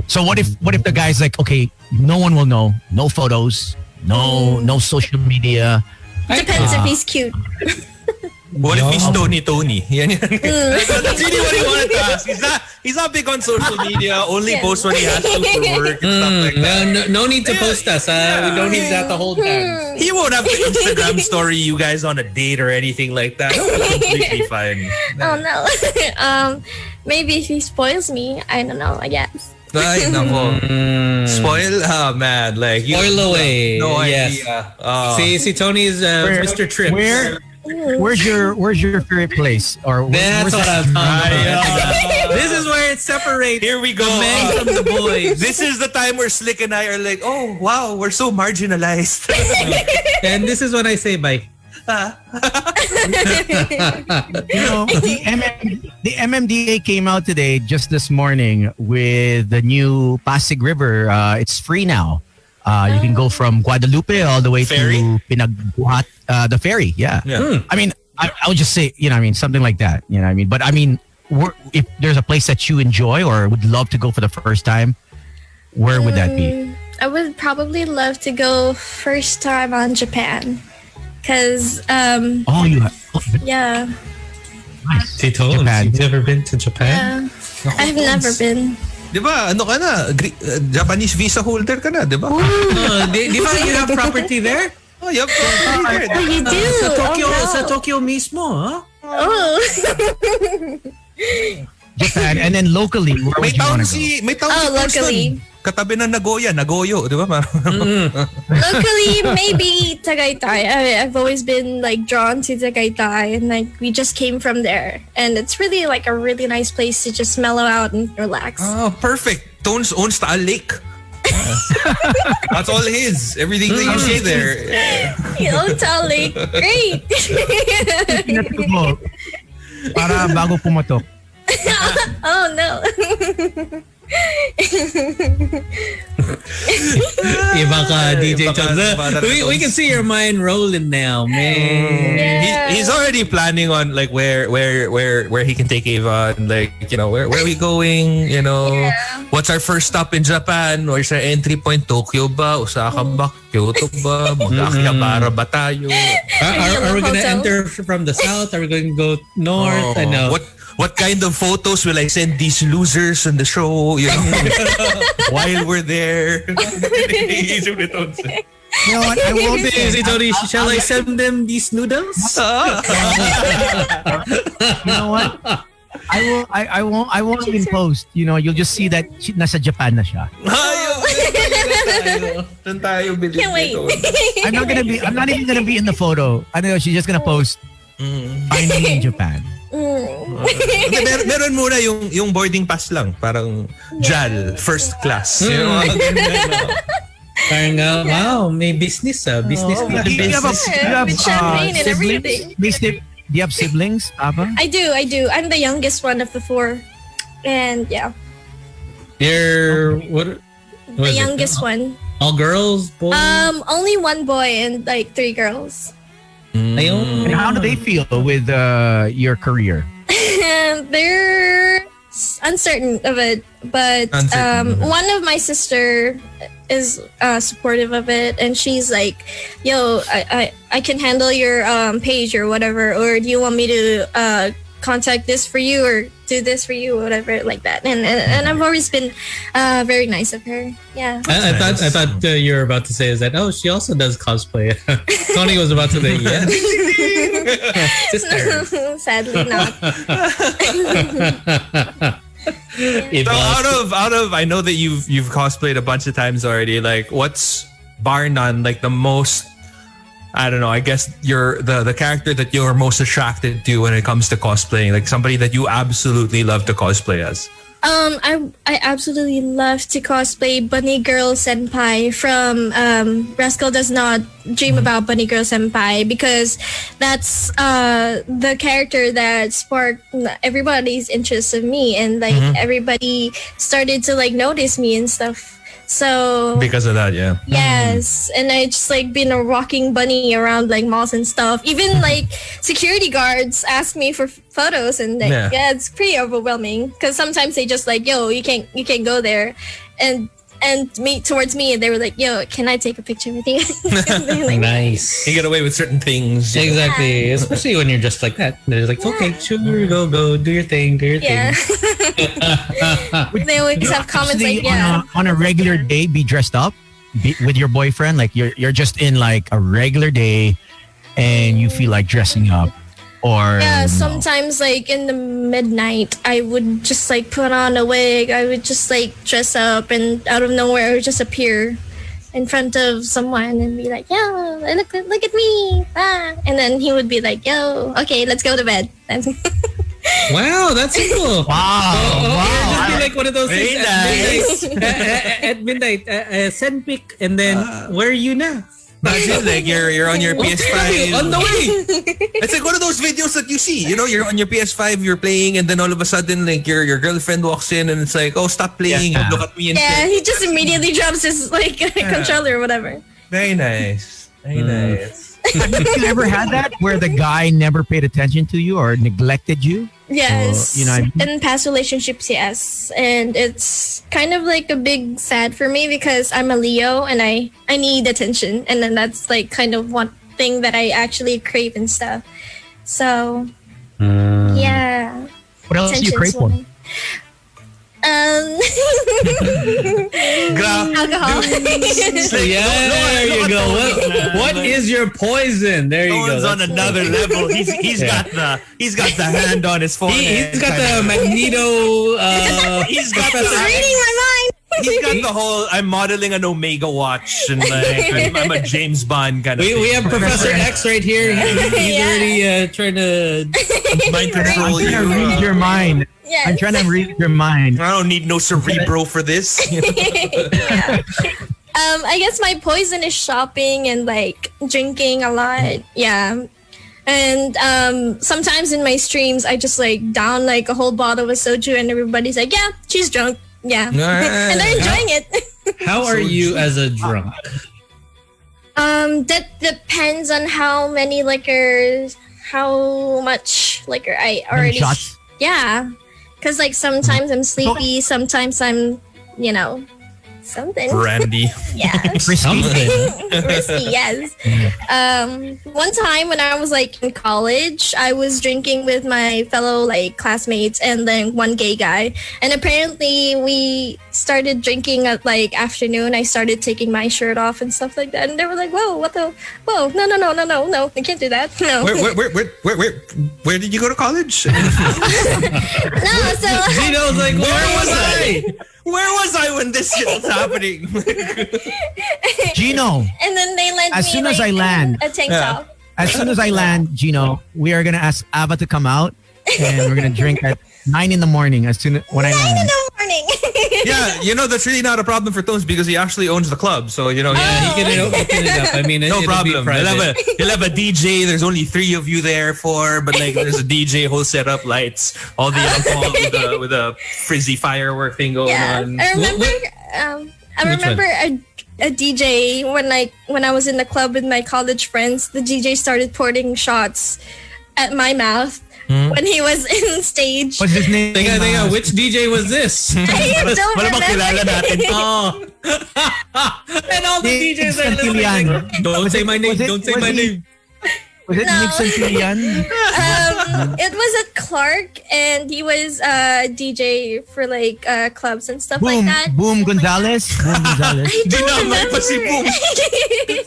Speaker 3: So what if the guy's like, okay, no one will know, no photos, no social media.
Speaker 6: Depends if he's cute.
Speaker 7: What if he's Tony? Yan. That's really what he wanted to ask. He's not big on social media. Only
Speaker 6: Yeah.
Speaker 7: posts when he has to for work and stuff like that.
Speaker 5: No need to post us. We don't need that to hold hands.
Speaker 7: He won't have to Instagram story you guys on a date or anything like that. Completely fine.
Speaker 6: Oh no. Maybe if he spoils me, I don't know. I guess.
Speaker 7: Ay, nako. Spoil? Oh, man. Like, you
Speaker 5: Spoil away.
Speaker 7: No
Speaker 5: Yes.
Speaker 7: idea.
Speaker 5: See, Tony is Mr. Trips.
Speaker 3: Where's your favorite place? Or
Speaker 5: That's
Speaker 3: where's
Speaker 5: what
Speaker 3: that-
Speaker 5: I'm talking about. This is where it separates
Speaker 7: Here we go.
Speaker 5: the men from the boys.
Speaker 7: This is the time where Slick and I are like, oh, wow, we're so marginalized.
Speaker 5: And this is when I say bye.
Speaker 3: The MMDA came out today, just this morning, with the new Pasig River. It's free now. You can go from Guadalupe all the way
Speaker 7: Ferry?
Speaker 3: to Pinagbuhat, the ferry. Yeah. I mean, I would just say, something like that. You know what I mean? But I mean, if there's a place that you enjoy or would love to go for the first time, where would that be?
Speaker 6: I would probably love to go first time on Japan. Cause
Speaker 3: Oh, you have.
Speaker 6: yeah.
Speaker 3: Nice.
Speaker 5: Hey, Tones,
Speaker 3: Japan.
Speaker 5: you've never been to Japan?
Speaker 6: I've never been.
Speaker 7: Di ba? Ano ka na? Japanese visa holder ka na, di ba?
Speaker 5: Di ba you have property there?
Speaker 7: Oh, yup.
Speaker 6: Oh, you do?
Speaker 5: Sa Tokyo mismo, huh?
Speaker 6: Oh.
Speaker 3: Japan, and then locally, where
Speaker 7: May
Speaker 3: would you want
Speaker 7: town
Speaker 3: to go?
Speaker 7: si
Speaker 6: Oh,
Speaker 7: Houston.
Speaker 6: locally.
Speaker 7: Katabi ng Nagoyo, di ba?
Speaker 6: Locally, maybe Tagaytay. I've always been like drawn to Tagaytay, and like we just came from there, and it's really like a really nice place to just mellow out and relax.
Speaker 7: Oh, perfect. Tones owns Taal Lake. That's all his. Everything that you see there.
Speaker 6: Tali, great.
Speaker 3: Mo, para bago pumatok.
Speaker 6: Oh no.
Speaker 5: Iba ka, DJ
Speaker 7: Iba ka,
Speaker 5: Tones.
Speaker 7: Father
Speaker 5: We can see your mind rolling now, man.
Speaker 6: Yeah.
Speaker 7: He's already planning on like where he can take Ava and like where are we going, what's our first stop in Japan, where's our entry point, Tokyo ba, Osaka ba, Kyoto ba, Mag-Akihabara ba tayo?
Speaker 5: Are we gonna
Speaker 6: Hotel?
Speaker 5: enter from the south? Are we going to go north? I know.
Speaker 7: What kind of photos will I send these losers on the show, while we're there?
Speaker 3: You know what? I won't be.
Speaker 5: Is it Tony, shall I send them these noodles?
Speaker 3: You know what? I won't even post. You know, you'll just see that nasa Japan na siya.
Speaker 6: Can't wait.
Speaker 3: I'm not even gonna be in the photo. I know she's just gonna post. Finally in Japan.
Speaker 8: Meron muna yung boarding pass lang, parang JAL first class. You know,
Speaker 5: Parang, wow, may business business.
Speaker 3: Do you have
Speaker 6: With champagne and everything.
Speaker 3: Do you have siblings, Ava?
Speaker 6: I do. I'm the youngest one of the four. And yeah,
Speaker 5: You're what
Speaker 6: the
Speaker 5: is it?
Speaker 6: youngest one.
Speaker 5: All girls, boys.
Speaker 6: Only one boy and like 3 girls.
Speaker 5: Ayun.
Speaker 3: And how do they feel with your career?
Speaker 6: They're uncertain of it, but one of my sister is supportive of it, and she's like, "Yo, I can handle your page or whatever, or do you want me to contact this for you or do this for you or whatever like that." And I've always been very nice of her. Yeah.
Speaker 5: I thought you were about to say is that she also does cosplay. Tony was about to say yes. Sister.
Speaker 6: Sadly not.
Speaker 8: So out of I know that you've cosplayed a bunch of times already. Like, what's bar none like the most? I don't know. I guess you're the character that you're most attracted to when it comes to cosplaying. Like somebody that you absolutely love to cosplay as.
Speaker 6: I absolutely love to cosplay Bunny Girl Senpai from Rascal Does Not Dream About Bunny Girl Senpai, because that's the character that sparked everybody's interest in me, and like everybody started to like notice me and stuff. So
Speaker 8: Because of that, yeah.
Speaker 6: yes, and I just like been a walking bunny around like malls and stuff. Even like security guards ask me for photos, and like, yeah, it's pretty overwhelming because sometimes they just like, yo, you can't go there, and towards me, and they were like, yo, can I take a picture with you? Like,
Speaker 5: Nice.
Speaker 8: You get away with certain things.
Speaker 5: Exactly. Especially when you're just like that. They're like, okay, sure, go, do your thing,
Speaker 6: yeah. They always have comments like, yeah.
Speaker 3: On a regular day, be dressed up with your boyfriend. Like you're just in like a regular day, and you feel like dressing up. Or
Speaker 6: yeah, sometimes like in the midnight, I would just like put on a wig. I would just like dress up, and out of nowhere, I would just appear in front of someone and be like, "Yo, look at me!" And then he would be like, "Yo, okay, let's go to bed."
Speaker 5: Wow, that's cool.
Speaker 3: wow.
Speaker 5: Just be like one of those
Speaker 8: Very
Speaker 5: things
Speaker 8: nice.
Speaker 5: at midnight. Send pic, and then where are you now?
Speaker 8: Imagine like you're on your PS5
Speaker 5: On the way.
Speaker 8: It's like one of those videos that you see. You know, you're on your PS5, you're playing, and then all of a sudden, like your girlfriend walks in, and it's like, oh, stop playing, and look at me and
Speaker 6: yeah, he just immediately drops his like controller or whatever.
Speaker 8: Very nice. Very nice.
Speaker 3: Have you ever had that where the guy never paid attention to you or neglected you?
Speaker 6: Yes,
Speaker 3: you know what I mean?
Speaker 6: in past relationships, yes, and it's kind of like a big sad for me because I'm a Leo and I need attention, and then that's like kind of one thing that I actually crave and stuff. So yeah,
Speaker 3: What else do you crave for?
Speaker 6: Alcohol.
Speaker 5: There you go. What is your poison? There you go.
Speaker 8: One's on another level. He's got the hand on his forehead.
Speaker 5: He's got the Magneto.
Speaker 8: He's got
Speaker 6: He's reading my mind.
Speaker 8: He's got the whole. I'm modeling an Omega watch, and like I'm a James Bond kind of.
Speaker 5: We have Professor X right here. He's already trying to
Speaker 8: mind control
Speaker 3: I'm trying to
Speaker 8: you.
Speaker 3: read your mind.
Speaker 6: Yes.
Speaker 3: I'm trying to read your mind.
Speaker 8: I don't need no Cerebro for this.
Speaker 6: Yeah. I guess my poison is shopping and like drinking a lot. Yeah. And sometimes in my streams, I just like down like a whole bottle of soju, and everybody's like, yeah, she's drunk. Yeah. And they're enjoying it.
Speaker 5: How are you as a drunk?
Speaker 6: That depends on how many liquors, how much liquor I already.
Speaker 3: shots?
Speaker 6: Yeah. Because like sometimes I'm sleepy, sometimes I'm, something.
Speaker 7: Brandy.
Speaker 6: Yeah.
Speaker 3: Frisky.
Speaker 6: Risky, yes. One time when I was like in college, I was drinking with my fellow like classmates and then one gay guy. And apparently we started drinking at like afternoon. I started taking my shirt off and stuff like that. And they were like, whoa, no, I can't do that. No.
Speaker 7: Where did you go to college?
Speaker 6: No, so
Speaker 4: Gino's like, where was I?
Speaker 7: Where was I when this shit was happening?
Speaker 3: Gino,
Speaker 6: and then they lent
Speaker 3: as
Speaker 6: me
Speaker 3: soon as
Speaker 6: like,
Speaker 3: I land,
Speaker 6: a tank top.
Speaker 3: as soon as I land, Gino, we are gonna ask Ava to come out, and we're gonna drink at 9 in the morning. As soon when I
Speaker 6: 9 in
Speaker 3: land.
Speaker 6: the morning.
Speaker 7: Yeah, you know, that's really not a problem for Tones because he actually owns the club. So, you know,
Speaker 4: Yeah, he can open it up. I mean,
Speaker 7: no
Speaker 4: it'll be
Speaker 7: problem.
Speaker 4: private.
Speaker 7: He'll have a DJ. There's only 3 of you there, 4, but like there's a DJ, whole setup, lights, all the alcohol with a frizzy firework thing going
Speaker 6: Yeah,
Speaker 7: on.
Speaker 6: I remember. I
Speaker 4: Which
Speaker 6: remember a DJ when I was in the club with my college friends. The DJ started pouring shots at my mouth when he was in stage.
Speaker 3: What's his name?
Speaker 4: Teka, which DJ was this?
Speaker 6: I don't
Speaker 7: Wala bang kilala natin?
Speaker 4: Oh. And all the
Speaker 3: Nick
Speaker 4: DJs are listening.
Speaker 3: Santillan.
Speaker 4: Like, don't say my name. Don't say my name.
Speaker 3: Was it
Speaker 6: No.
Speaker 3: Nick Santillan?
Speaker 6: It was at Clark, and he was a DJ for like clubs and stuff like
Speaker 3: Boom,
Speaker 6: that.
Speaker 3: Boom Gonzalez. Boom Gonzalez.
Speaker 6: I don't
Speaker 7: Dinamay
Speaker 6: remember.
Speaker 7: pa si Boom.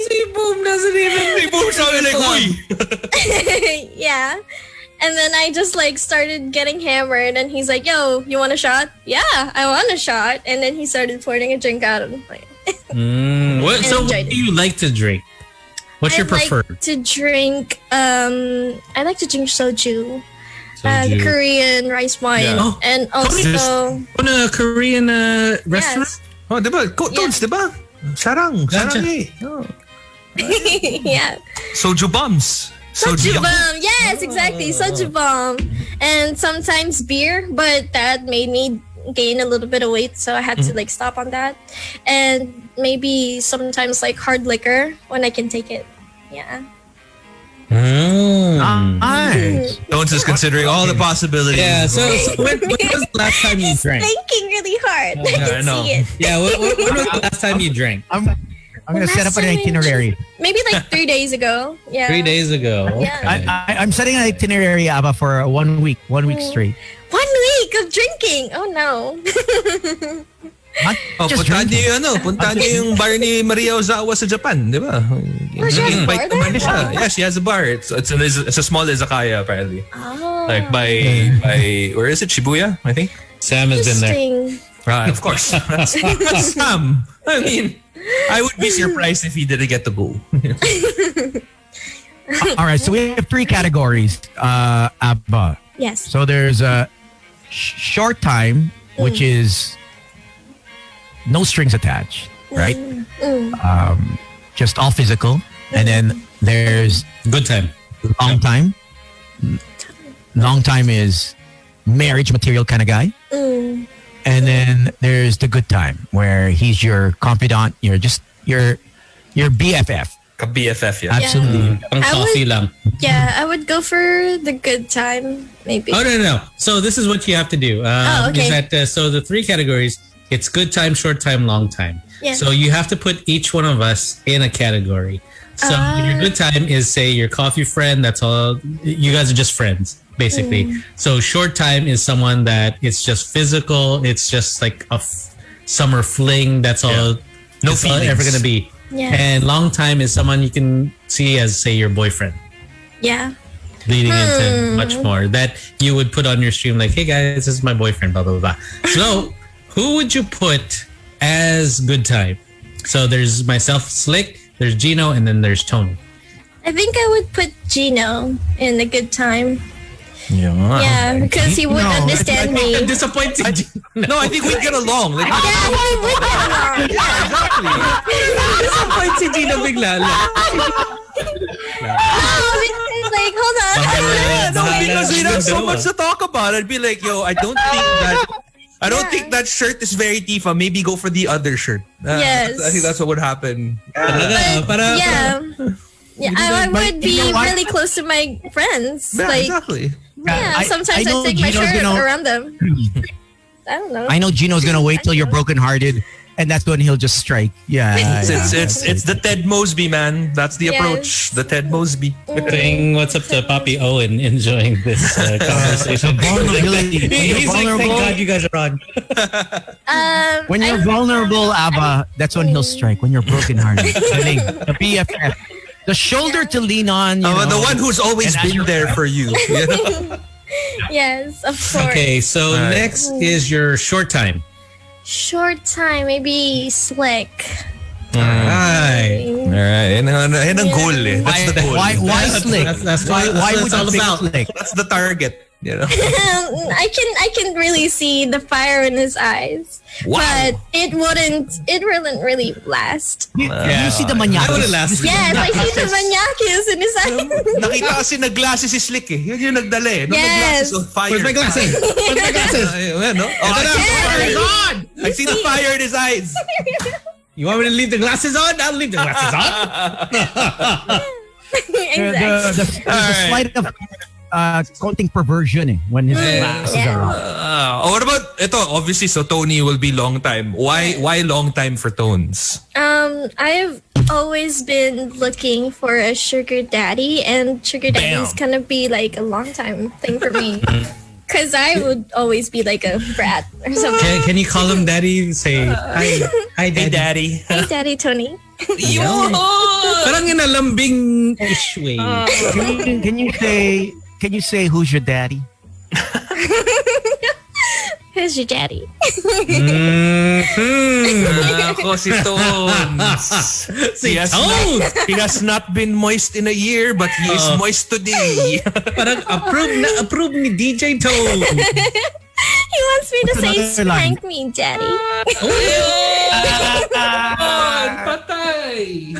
Speaker 4: Si Boom doesn't even.
Speaker 7: Si Boom sabi like, uy.
Speaker 6: Yeah. And then I just like started getting hammered, and he's like, "Yo, you want a shot?" Yeah, I want a shot. And then he started pouring a drink out, and I'm like,
Speaker 4: So what
Speaker 6: enjoyed
Speaker 4: do you like to drink? What's your preferred?
Speaker 6: like to drink. I like to drink soju,
Speaker 4: Soju.
Speaker 6: Korean rice wine,
Speaker 7: Yeah.
Speaker 4: Oh,
Speaker 6: and also
Speaker 4: On a Korean restaurant?
Speaker 6: yes,
Speaker 7: Oh, diba? Tones, diba? Sarang. Sarang eh. Oh.
Speaker 6: yeah.
Speaker 7: Soju bombs.
Speaker 6: Soju bomb. Yes, exactly. Soju bomb. And sometimes beer, but that made me gain a little bit of weight, so I had to like stop on that. And maybe sometimes like hard liquor when I can take it. Yeah.
Speaker 3: Nice.
Speaker 7: Tones is considering all the possibilities.
Speaker 4: Yeah, so when was the last time you
Speaker 6: He's
Speaker 4: drank?
Speaker 6: thinking really hard. I
Speaker 7: I
Speaker 6: can
Speaker 7: know.
Speaker 6: see it.
Speaker 4: Yeah, when was the last time you drank?
Speaker 3: I'm gonna set up an itinerary.
Speaker 6: Maybe like 3 days ago. Yeah.
Speaker 4: 3 days ago.
Speaker 6: Yeah.
Speaker 3: I'm setting an itinerary, Ava, for 1 week. 1 week straight.
Speaker 6: 1 week of drinking. Oh no.
Speaker 3: Not
Speaker 7: Oh,
Speaker 3: just
Speaker 7: puntahan
Speaker 3: drinking.
Speaker 7: niyo yung puntahan niyo yung bar ni Maria Ozawa sa Japan, di ba?
Speaker 6: Oh, she has a bar
Speaker 7: Invite naman
Speaker 6: there?
Speaker 7: siya. Yeah, she has a bar. It's a small izakaya apparently.
Speaker 6: Oh.
Speaker 7: Like by where is it? Shibuya, I think.
Speaker 4: Sam has been there.
Speaker 7: Right, of course. That's Sam. I mean, I would be surprised if he didn't get to go.
Speaker 3: All right, so we have 3 categories, Abba.
Speaker 6: Yes.
Speaker 3: So there's a short time, which is no strings attached, right? Just all physical. And then there's
Speaker 4: Good time.
Speaker 3: long time. Long time is marriage material kind of guy. And then there's the good time where he's your confidant, you're your BFF.
Speaker 7: Ka-BFF, yeah.
Speaker 3: Absolutely.
Speaker 4: Pang coffee lang.
Speaker 6: Yeah, I would go for the good time, maybe.
Speaker 4: Oh, no. So this is what you have to do.
Speaker 6: okay.
Speaker 4: Is that, so the 3 categories, it's good time, short time, long time.
Speaker 6: Yeah.
Speaker 4: So you have to put each one of us in a category. So your good time is, say, your coffee friend. That's all. You guys are just friends, basically. So short time is someone that it's just physical. It's just like a summer fling. That's all.
Speaker 7: No
Speaker 4: it's all
Speaker 7: feelings.
Speaker 4: ever gonna be.
Speaker 6: Yeah.
Speaker 4: And long time is someone you can see as, say, your boyfriend.
Speaker 6: Yeah.
Speaker 4: Leading into much more that you would put on your stream, like, hey guys, this is my boyfriend, blah blah blah. So who would you put as good time? So there's myself, Slick, there's Gino, and then there's Tony.
Speaker 6: I think I would put Gino in a good time.
Speaker 7: Yeah.
Speaker 6: Yeah, because he would understand me.
Speaker 4: I'm disappointed.
Speaker 7: No, I think we'd get along. Like,
Speaker 6: Yeah, we would get along.
Speaker 7: exactly.
Speaker 4: Disappointed si Gino bigla.
Speaker 6: Like, hold on.
Speaker 7: No, because we'd have so much to talk about. I'd be like, yo, I don't think that shirt is very Tifa. Maybe go for the other shirt.
Speaker 6: Yes.
Speaker 7: I think that's what would happen.
Speaker 6: Yeah. Yeah, I would be
Speaker 3: you know what?
Speaker 6: really close to my friends.
Speaker 7: Yeah,
Speaker 6: like,
Speaker 7: exactly.
Speaker 6: yeah,
Speaker 3: I
Speaker 6: sometimes I
Speaker 3: know
Speaker 6: take my
Speaker 3: Gino's
Speaker 6: shirt
Speaker 3: gonna-
Speaker 6: around them. I don't know.
Speaker 3: I know Gino's gonna wait till you're brokenhearted, and that's when he'll just strike. Yeah.
Speaker 8: It's the Ted Mosby, man. That's the
Speaker 6: Yes.
Speaker 8: approach. The Ted Mosby.
Speaker 5: Saying what's up to Poppy Owen enjoying this conversation.
Speaker 3: Vulnerability. When you're
Speaker 5: He's like, thank
Speaker 3: vulnerable,
Speaker 5: God you guys are on.
Speaker 3: when you're vulnerable, Abba, that's when he'll strike. When you're brokenhearted. The BFF. The shoulder to lean on. You know,
Speaker 8: The one who's always
Speaker 3: and
Speaker 8: been there for you. You know?
Speaker 6: Yes, of course.
Speaker 5: Okay, so next is your short time.
Speaker 6: Short time, maybe slick.
Speaker 5: Right.
Speaker 8: All right. Yan ang goal eh. That's the goal.
Speaker 3: Why slick?
Speaker 5: That's
Speaker 3: why
Speaker 5: what
Speaker 3: would
Speaker 5: it's all
Speaker 3: you pick
Speaker 5: about.
Speaker 3: slick?
Speaker 8: That's the target. You know?
Speaker 6: I can really see the fire in his eyes.
Speaker 8: Wow.
Speaker 6: But it wouldn't really last.
Speaker 3: You see the manyakis.
Speaker 5: That would've lasted.
Speaker 6: Yes, I see the manyakis in his eyes.
Speaker 8: Nakita kasi nag-glasses si Slick eh. Yun yung nagdala eh. Nung
Speaker 6: Yes.
Speaker 8: nag-glasses on fire.
Speaker 5: Where's my glasses? Where's my glasses?
Speaker 8: Ayun, no? Oh, I see the fire is on! I see the fire in his eyes.
Speaker 5: You want me to leave the glasses on? I'll leave the glasses on.
Speaker 6: Exactly.
Speaker 3: The slight of counting perversion when his glasses are on.
Speaker 8: What about ito? Obviously, so Tony will be long time. Why long time for Tones?
Speaker 6: I've always been looking for a sugar daddy, and sugar daddy's gonna be like a long time thing for me. Because I would always be like a brat or something.
Speaker 5: Can you call him daddy? Say, hi daddy.
Speaker 6: Hey, Daddy Tony.
Speaker 5: Parang in a lambing-ish way.
Speaker 3: Can you say who's your daddy?
Speaker 6: Who's your daddy?
Speaker 8: Ako si Tones.
Speaker 5: Si Tones!
Speaker 8: He has not been moist in a year, but he is moist today.
Speaker 5: Parang approve ni DJ Tones.
Speaker 6: He wants me to say
Speaker 3: another line.
Speaker 6: spank me, daddy.
Speaker 8: Patay!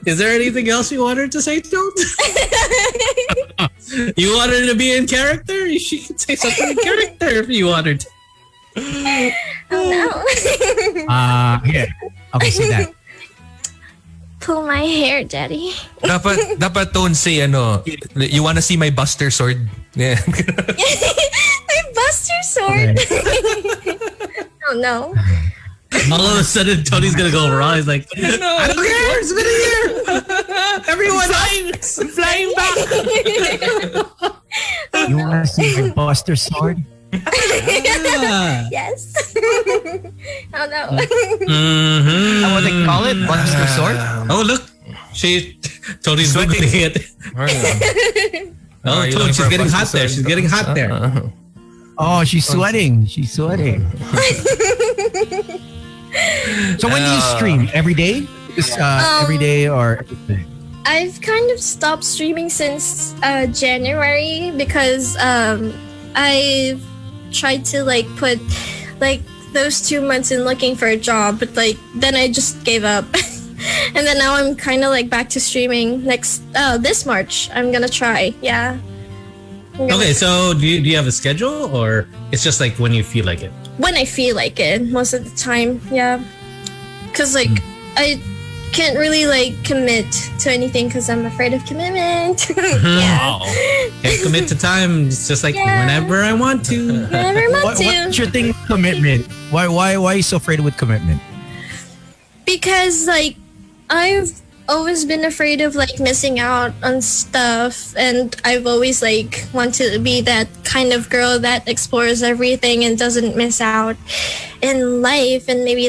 Speaker 5: Is there anything else you want her to say, Tones? You want her to be in character? She could say something in character if you want her to.
Speaker 6: Oh no.
Speaker 3: Yeah. Okay, see that.
Speaker 6: Pull my hair, daddy.
Speaker 8: Dapat Tones say you wanna see my Buster sword? Yeah.
Speaker 6: My Buster sword. Oh no.
Speaker 5: All of a sudden, Tony's gonna go raw. He's like, I don't care. It's been a year. Everyone, I'm flying back.
Speaker 3: You want to see my Buster sword?
Speaker 6: Yes. Oh no.
Speaker 5: Mm-hmm.
Speaker 3: What they call it? Buster sword?
Speaker 5: Oh look, Tony's
Speaker 8: Sweating.
Speaker 5: googling it. Oh,
Speaker 8: you
Speaker 5: Tony,
Speaker 8: looking
Speaker 5: she's
Speaker 8: for a
Speaker 5: getting
Speaker 8: Buster
Speaker 5: hot there.
Speaker 8: sword?
Speaker 5: She's getting hot there.
Speaker 3: Oh, she's sweating. She's sweating. So when do you stream? Every day? Just every day or everything?
Speaker 6: I've kind of stopped streaming since January because I've tried to like put those 2 months in looking for a job, but like then I just gave up. And then now I'm kind of like back to streaming this March. I'm gonna try. Yeah.
Speaker 5: Okay, so do you have a schedule, or it's just like when you feel like it?
Speaker 6: When I feel like it, most of the time. Yeah. Cause like I can't really like commit to anything because I'm afraid of commitment. Yeah.
Speaker 5: Can't commit to time. It's just like whenever I want to.
Speaker 6: Whenever I want to.
Speaker 3: What's your thing with commitment? Why are you so afraid with commitment?
Speaker 6: Because like I've always been afraid of like missing out on stuff, and I've always like want to be that kind of girl that explores everything and doesn't miss out in life, and maybe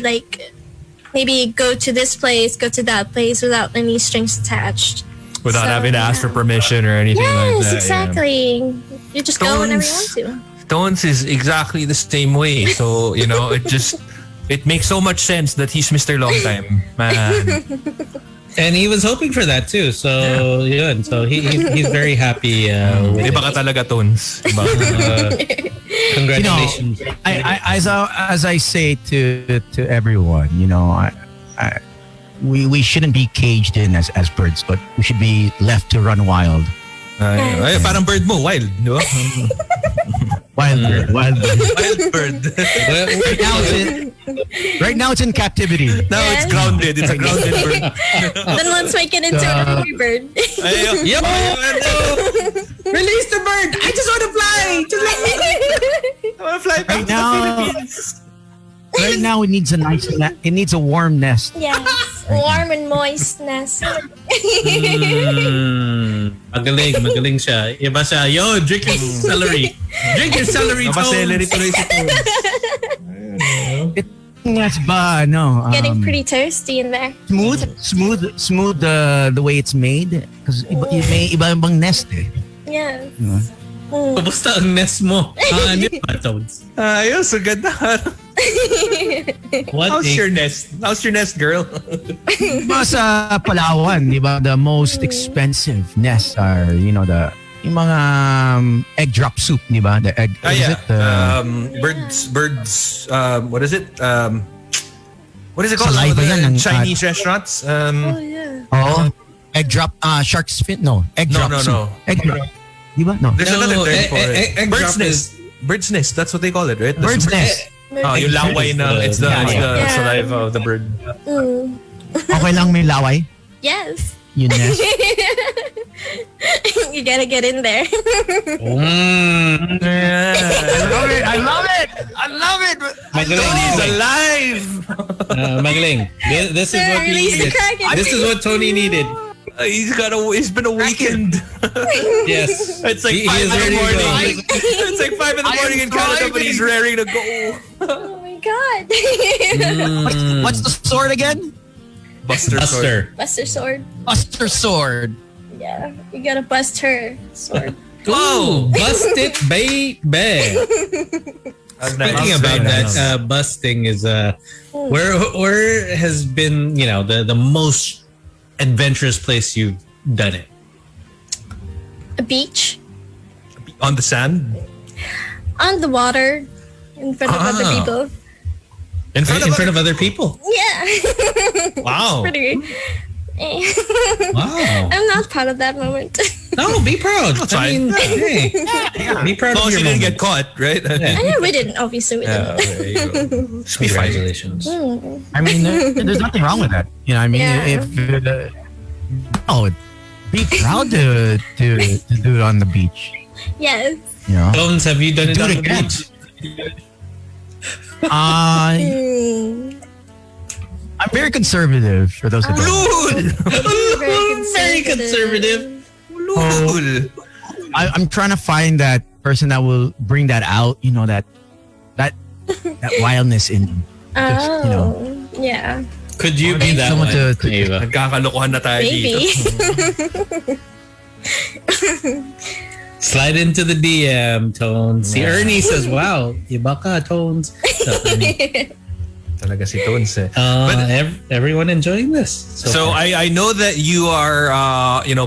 Speaker 6: go to this place, go to that place without any strings attached.
Speaker 8: Without
Speaker 6: So,
Speaker 8: having to ask for permission or anything like that.
Speaker 6: Yes, exactly. You just go whenever you want to.
Speaker 8: Tones is exactly the same way. So, it makes so much sense that he's Mr. Longtime. Man.
Speaker 5: And he was hoping for that too. So yun. So he's very happy with
Speaker 8: Iba ka talaga, Tones.
Speaker 5: congratulations.
Speaker 3: As I say to everyone, we shouldn't be caged in as birds, but we should be left to run wild.
Speaker 8: Ay, parang bird mo, wild. No?
Speaker 3: Wild bird.
Speaker 4: Wild bird.
Speaker 3: Right now it's in captivity.
Speaker 7: Now
Speaker 6: Yes.
Speaker 7: it's grounded. It's a grounded bird.
Speaker 6: Then let's make it into a free bird.
Speaker 4: Yo! Release the bird! I just want to fly! Just let me...
Speaker 7: I want to fly back
Speaker 3: Right
Speaker 7: to the
Speaker 3: now,
Speaker 7: Philippines.
Speaker 3: right now it needs a nice. It needs a warm nest.
Speaker 6: Yes. Warm and moist nest.
Speaker 5: Magaling siya. Iba siya. Yo, drink your celery. Drink your celery,
Speaker 7: Celery
Speaker 5: Tones.
Speaker 7: tuloy si Tones.
Speaker 3: Yes, ba no.
Speaker 6: Getting pretty thirsty in there.
Speaker 3: Smooth the way it's made because may iba-ibang nest eh.
Speaker 6: Yes.
Speaker 5: Kamusta ang nest mo? Ano ba, Tones?
Speaker 7: Ayos, ang ganda.
Speaker 5: What
Speaker 7: How's your nest? How's your nest, girl?
Speaker 3: Diba sa Palawan, di ba, the most expensive nests are, yung mga egg drop soup, di ba? The egg, what is it?
Speaker 7: Birds, what is it? What is it called?
Speaker 3: Saliva yan ng
Speaker 7: Chinese restaurants?
Speaker 3: Egg drop, shark's fin? No, egg drop soup.
Speaker 7: No.
Speaker 3: Egg drop. Di ba? No.
Speaker 7: There's another term for it.
Speaker 5: egg
Speaker 7: Bird's
Speaker 5: drop
Speaker 7: nest. Bird's nest. That's what they call it, right?
Speaker 3: Bird's nest.
Speaker 7: Yung laway na. It's the
Speaker 6: Yeah.
Speaker 7: saliva of the bird.
Speaker 3: Okay lang may laway?
Speaker 6: Yes.
Speaker 3: Yung nest.
Speaker 6: You gotta get in there.
Speaker 3: I love it.
Speaker 7: He's alive!
Speaker 5: Magaling. This is what he
Speaker 6: Release the
Speaker 5: needed.
Speaker 6: kraken.
Speaker 5: This is what Tony needed.
Speaker 7: He's been awakened.
Speaker 5: Yes.
Speaker 7: It's like
Speaker 5: He
Speaker 7: 5
Speaker 5: is
Speaker 7: in the
Speaker 5: ready to
Speaker 7: morning.
Speaker 5: go.
Speaker 7: It's like 5 in the morning in Canada, but he's raring to go.
Speaker 6: Oh my god.
Speaker 3: What's the sword again?
Speaker 7: Buster.
Speaker 6: Buster sword.
Speaker 3: Buster sword.
Speaker 6: Yeah. You gotta bust her sword.
Speaker 5: Whoa! Bust it, baby. Speaking about that, busting is where has been the most adventurous place you've done it?
Speaker 6: A beach.
Speaker 7: On the sand?
Speaker 6: On the water. In front of other people.
Speaker 7: In
Speaker 5: front of other people.
Speaker 6: Yeah.
Speaker 5: Wow.
Speaker 6: Pretty.
Speaker 5: Wow.
Speaker 6: I'm not proud of that moment.
Speaker 5: No, be proud.
Speaker 7: That's fine.
Speaker 5: Hey, be proud
Speaker 7: As long
Speaker 5: of
Speaker 7: as
Speaker 5: your
Speaker 7: you didn't
Speaker 5: moment.
Speaker 7: get caught, right?
Speaker 6: I know we didn't. Obviously, we didn't.
Speaker 7: There you go. Be fine.
Speaker 5: Congratulations.
Speaker 3: I mean, there's nothing wrong with that. I mean,
Speaker 6: Yeah.
Speaker 3: be proud to do it on the beach.
Speaker 6: Yes.
Speaker 5: Tones, have you done it
Speaker 3: Do
Speaker 5: on
Speaker 3: it
Speaker 5: the
Speaker 3: again.
Speaker 5: beach?
Speaker 3: I'm very conservative for those that don't.
Speaker 5: Very conservative.
Speaker 3: I'm trying to find that person that will bring that out. That wildness in.
Speaker 6: Oh. Yeah.
Speaker 5: Could you be that
Speaker 3: someone
Speaker 5: one,
Speaker 3: to-
Speaker 5: Ava?
Speaker 7: Nagkakalokohan na tayo
Speaker 6: Maybe.
Speaker 7: dito.
Speaker 5: Slide into the DM, Tones. See, Ernie says, wow, iba ka, Tones.
Speaker 7: Talaga si Tones eh.
Speaker 5: Everyone enjoying this.
Speaker 7: So I know that you are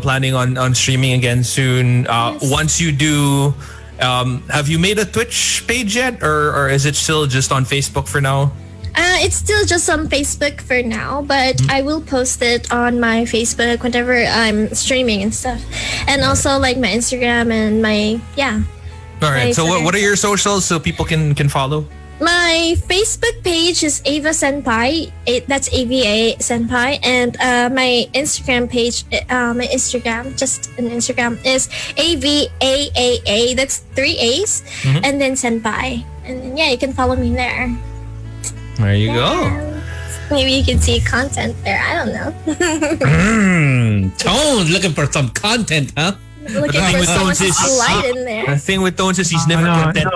Speaker 7: planning on streaming again soon. Once you do, have you made a Twitch page yet, or is it still just on Facebook for now?
Speaker 6: It's still just on Facebook for now, but I will post it on my Facebook whenever I'm streaming and stuff, and also like my Instagram and my
Speaker 7: All right. So
Speaker 6: Nice.
Speaker 7: what are your socials so people can follow?
Speaker 6: My Facebook page is Ava Senpai. That's AVA Senpai, and my Instagram page, my Instagram, just an Instagram, is AVAAA. That's 3 A's, and then Senpai, and then you can follow me there.
Speaker 7: There you go.
Speaker 6: Maybe you can see content there. I don't know.
Speaker 5: Tones looking for some content, huh?
Speaker 6: Looking
Speaker 7: thing
Speaker 6: for
Speaker 7: with
Speaker 6: someone
Speaker 7: Tones
Speaker 6: to
Speaker 7: is-
Speaker 6: slide in
Speaker 7: The
Speaker 6: there.
Speaker 7: thing with Tones is he's never
Speaker 3: no,
Speaker 7: content.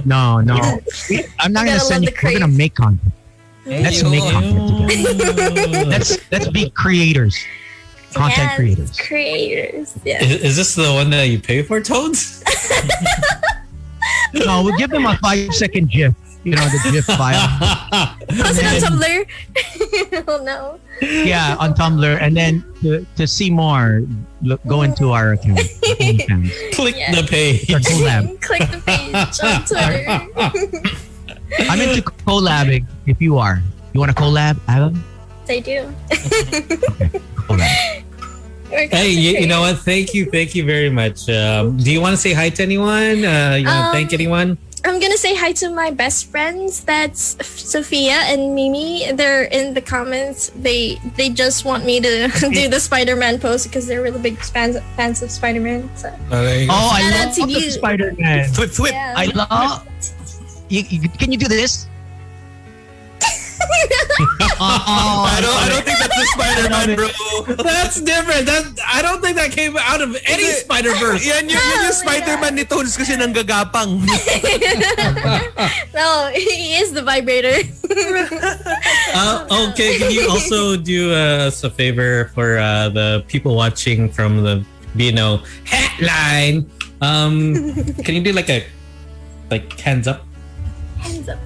Speaker 3: No. I'm not
Speaker 6: You
Speaker 3: gonna
Speaker 6: gotta
Speaker 3: send
Speaker 6: love
Speaker 3: you.
Speaker 6: the
Speaker 3: We're gonna make content. Let's make content together. Let's be creators. Content
Speaker 6: Yes,
Speaker 3: creators.
Speaker 6: Creators. Yeah.
Speaker 5: Is this the one that you pay for, Tones?
Speaker 3: No, we'll give them a 5-second GIF. The GIF file.
Speaker 6: Was it on Tumblr? Oh no.
Speaker 3: Yeah, on Tumblr, and then to see more, go into our account.
Speaker 5: Click
Speaker 6: Yeah.
Speaker 5: the page.
Speaker 3: Our collab.
Speaker 6: Click the page on Twitter.
Speaker 3: I'm into collabing. If you are, you want to collab, Adam?
Speaker 6: They do.
Speaker 3: Okay, collab.
Speaker 5: Hey, you know what? Thank you very much. Do you want to say hi to anyone? You want to thank anyone?
Speaker 6: I'm gonna say hi to my best friends. That's Sophia and Mimi. They're in the comments. They just want me to do the Spider-Man pose because they're really big fans of Spider-Man. So.
Speaker 3: I
Speaker 6: Shout out to
Speaker 3: love
Speaker 6: you.
Speaker 3: Spider-Man.
Speaker 7: Whip.
Speaker 6: Yeah.
Speaker 3: I love. Can you do this?
Speaker 7: I don't think that's the Spider-Man, bro.
Speaker 5: That's different. I don't think that came out of any Spider-Verse.
Speaker 7: Yan yung Spider-Man ni Tones kasi nanggagapang.
Speaker 6: No, he is the vibrator.
Speaker 5: Okay, can you also do us a favor for the people watching from the Hatline? Can you do like hands up?
Speaker 6: Hands up.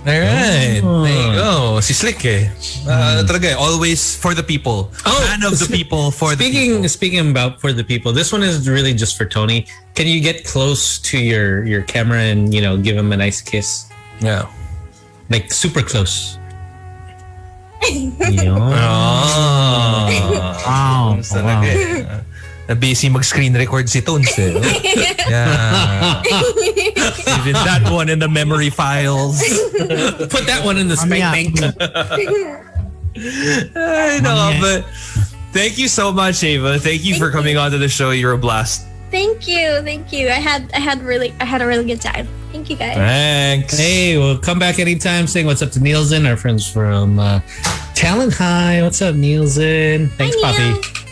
Speaker 7: Alright. There you go. Si Slick eh. Talaga eh. Always for the people. Fan of the people for the people.
Speaker 5: Speaking about for the people, this one is really just for Tony. Can you get close to your camera and give him a nice kiss?
Speaker 7: Yeah.
Speaker 5: Like super close.
Speaker 3: Wow.
Speaker 7: Talaga eh. Busy mag-screen record si Tones eh. Yeah. Even that one in the memory files.
Speaker 5: Put that one in the spec bank.
Speaker 7: I know, but thank you so much, Ava. Thank you for coming on to the show. You're a blast.
Speaker 6: Thank you. I had a really good time. Thank you guys.
Speaker 7: Thanks.
Speaker 5: Hey, we'll come back anytime saying what's up to Nielsen, our friends from Talent High. What's up, Nielsen? Thanks,
Speaker 6: Hi, Neil.
Speaker 5: Poppy.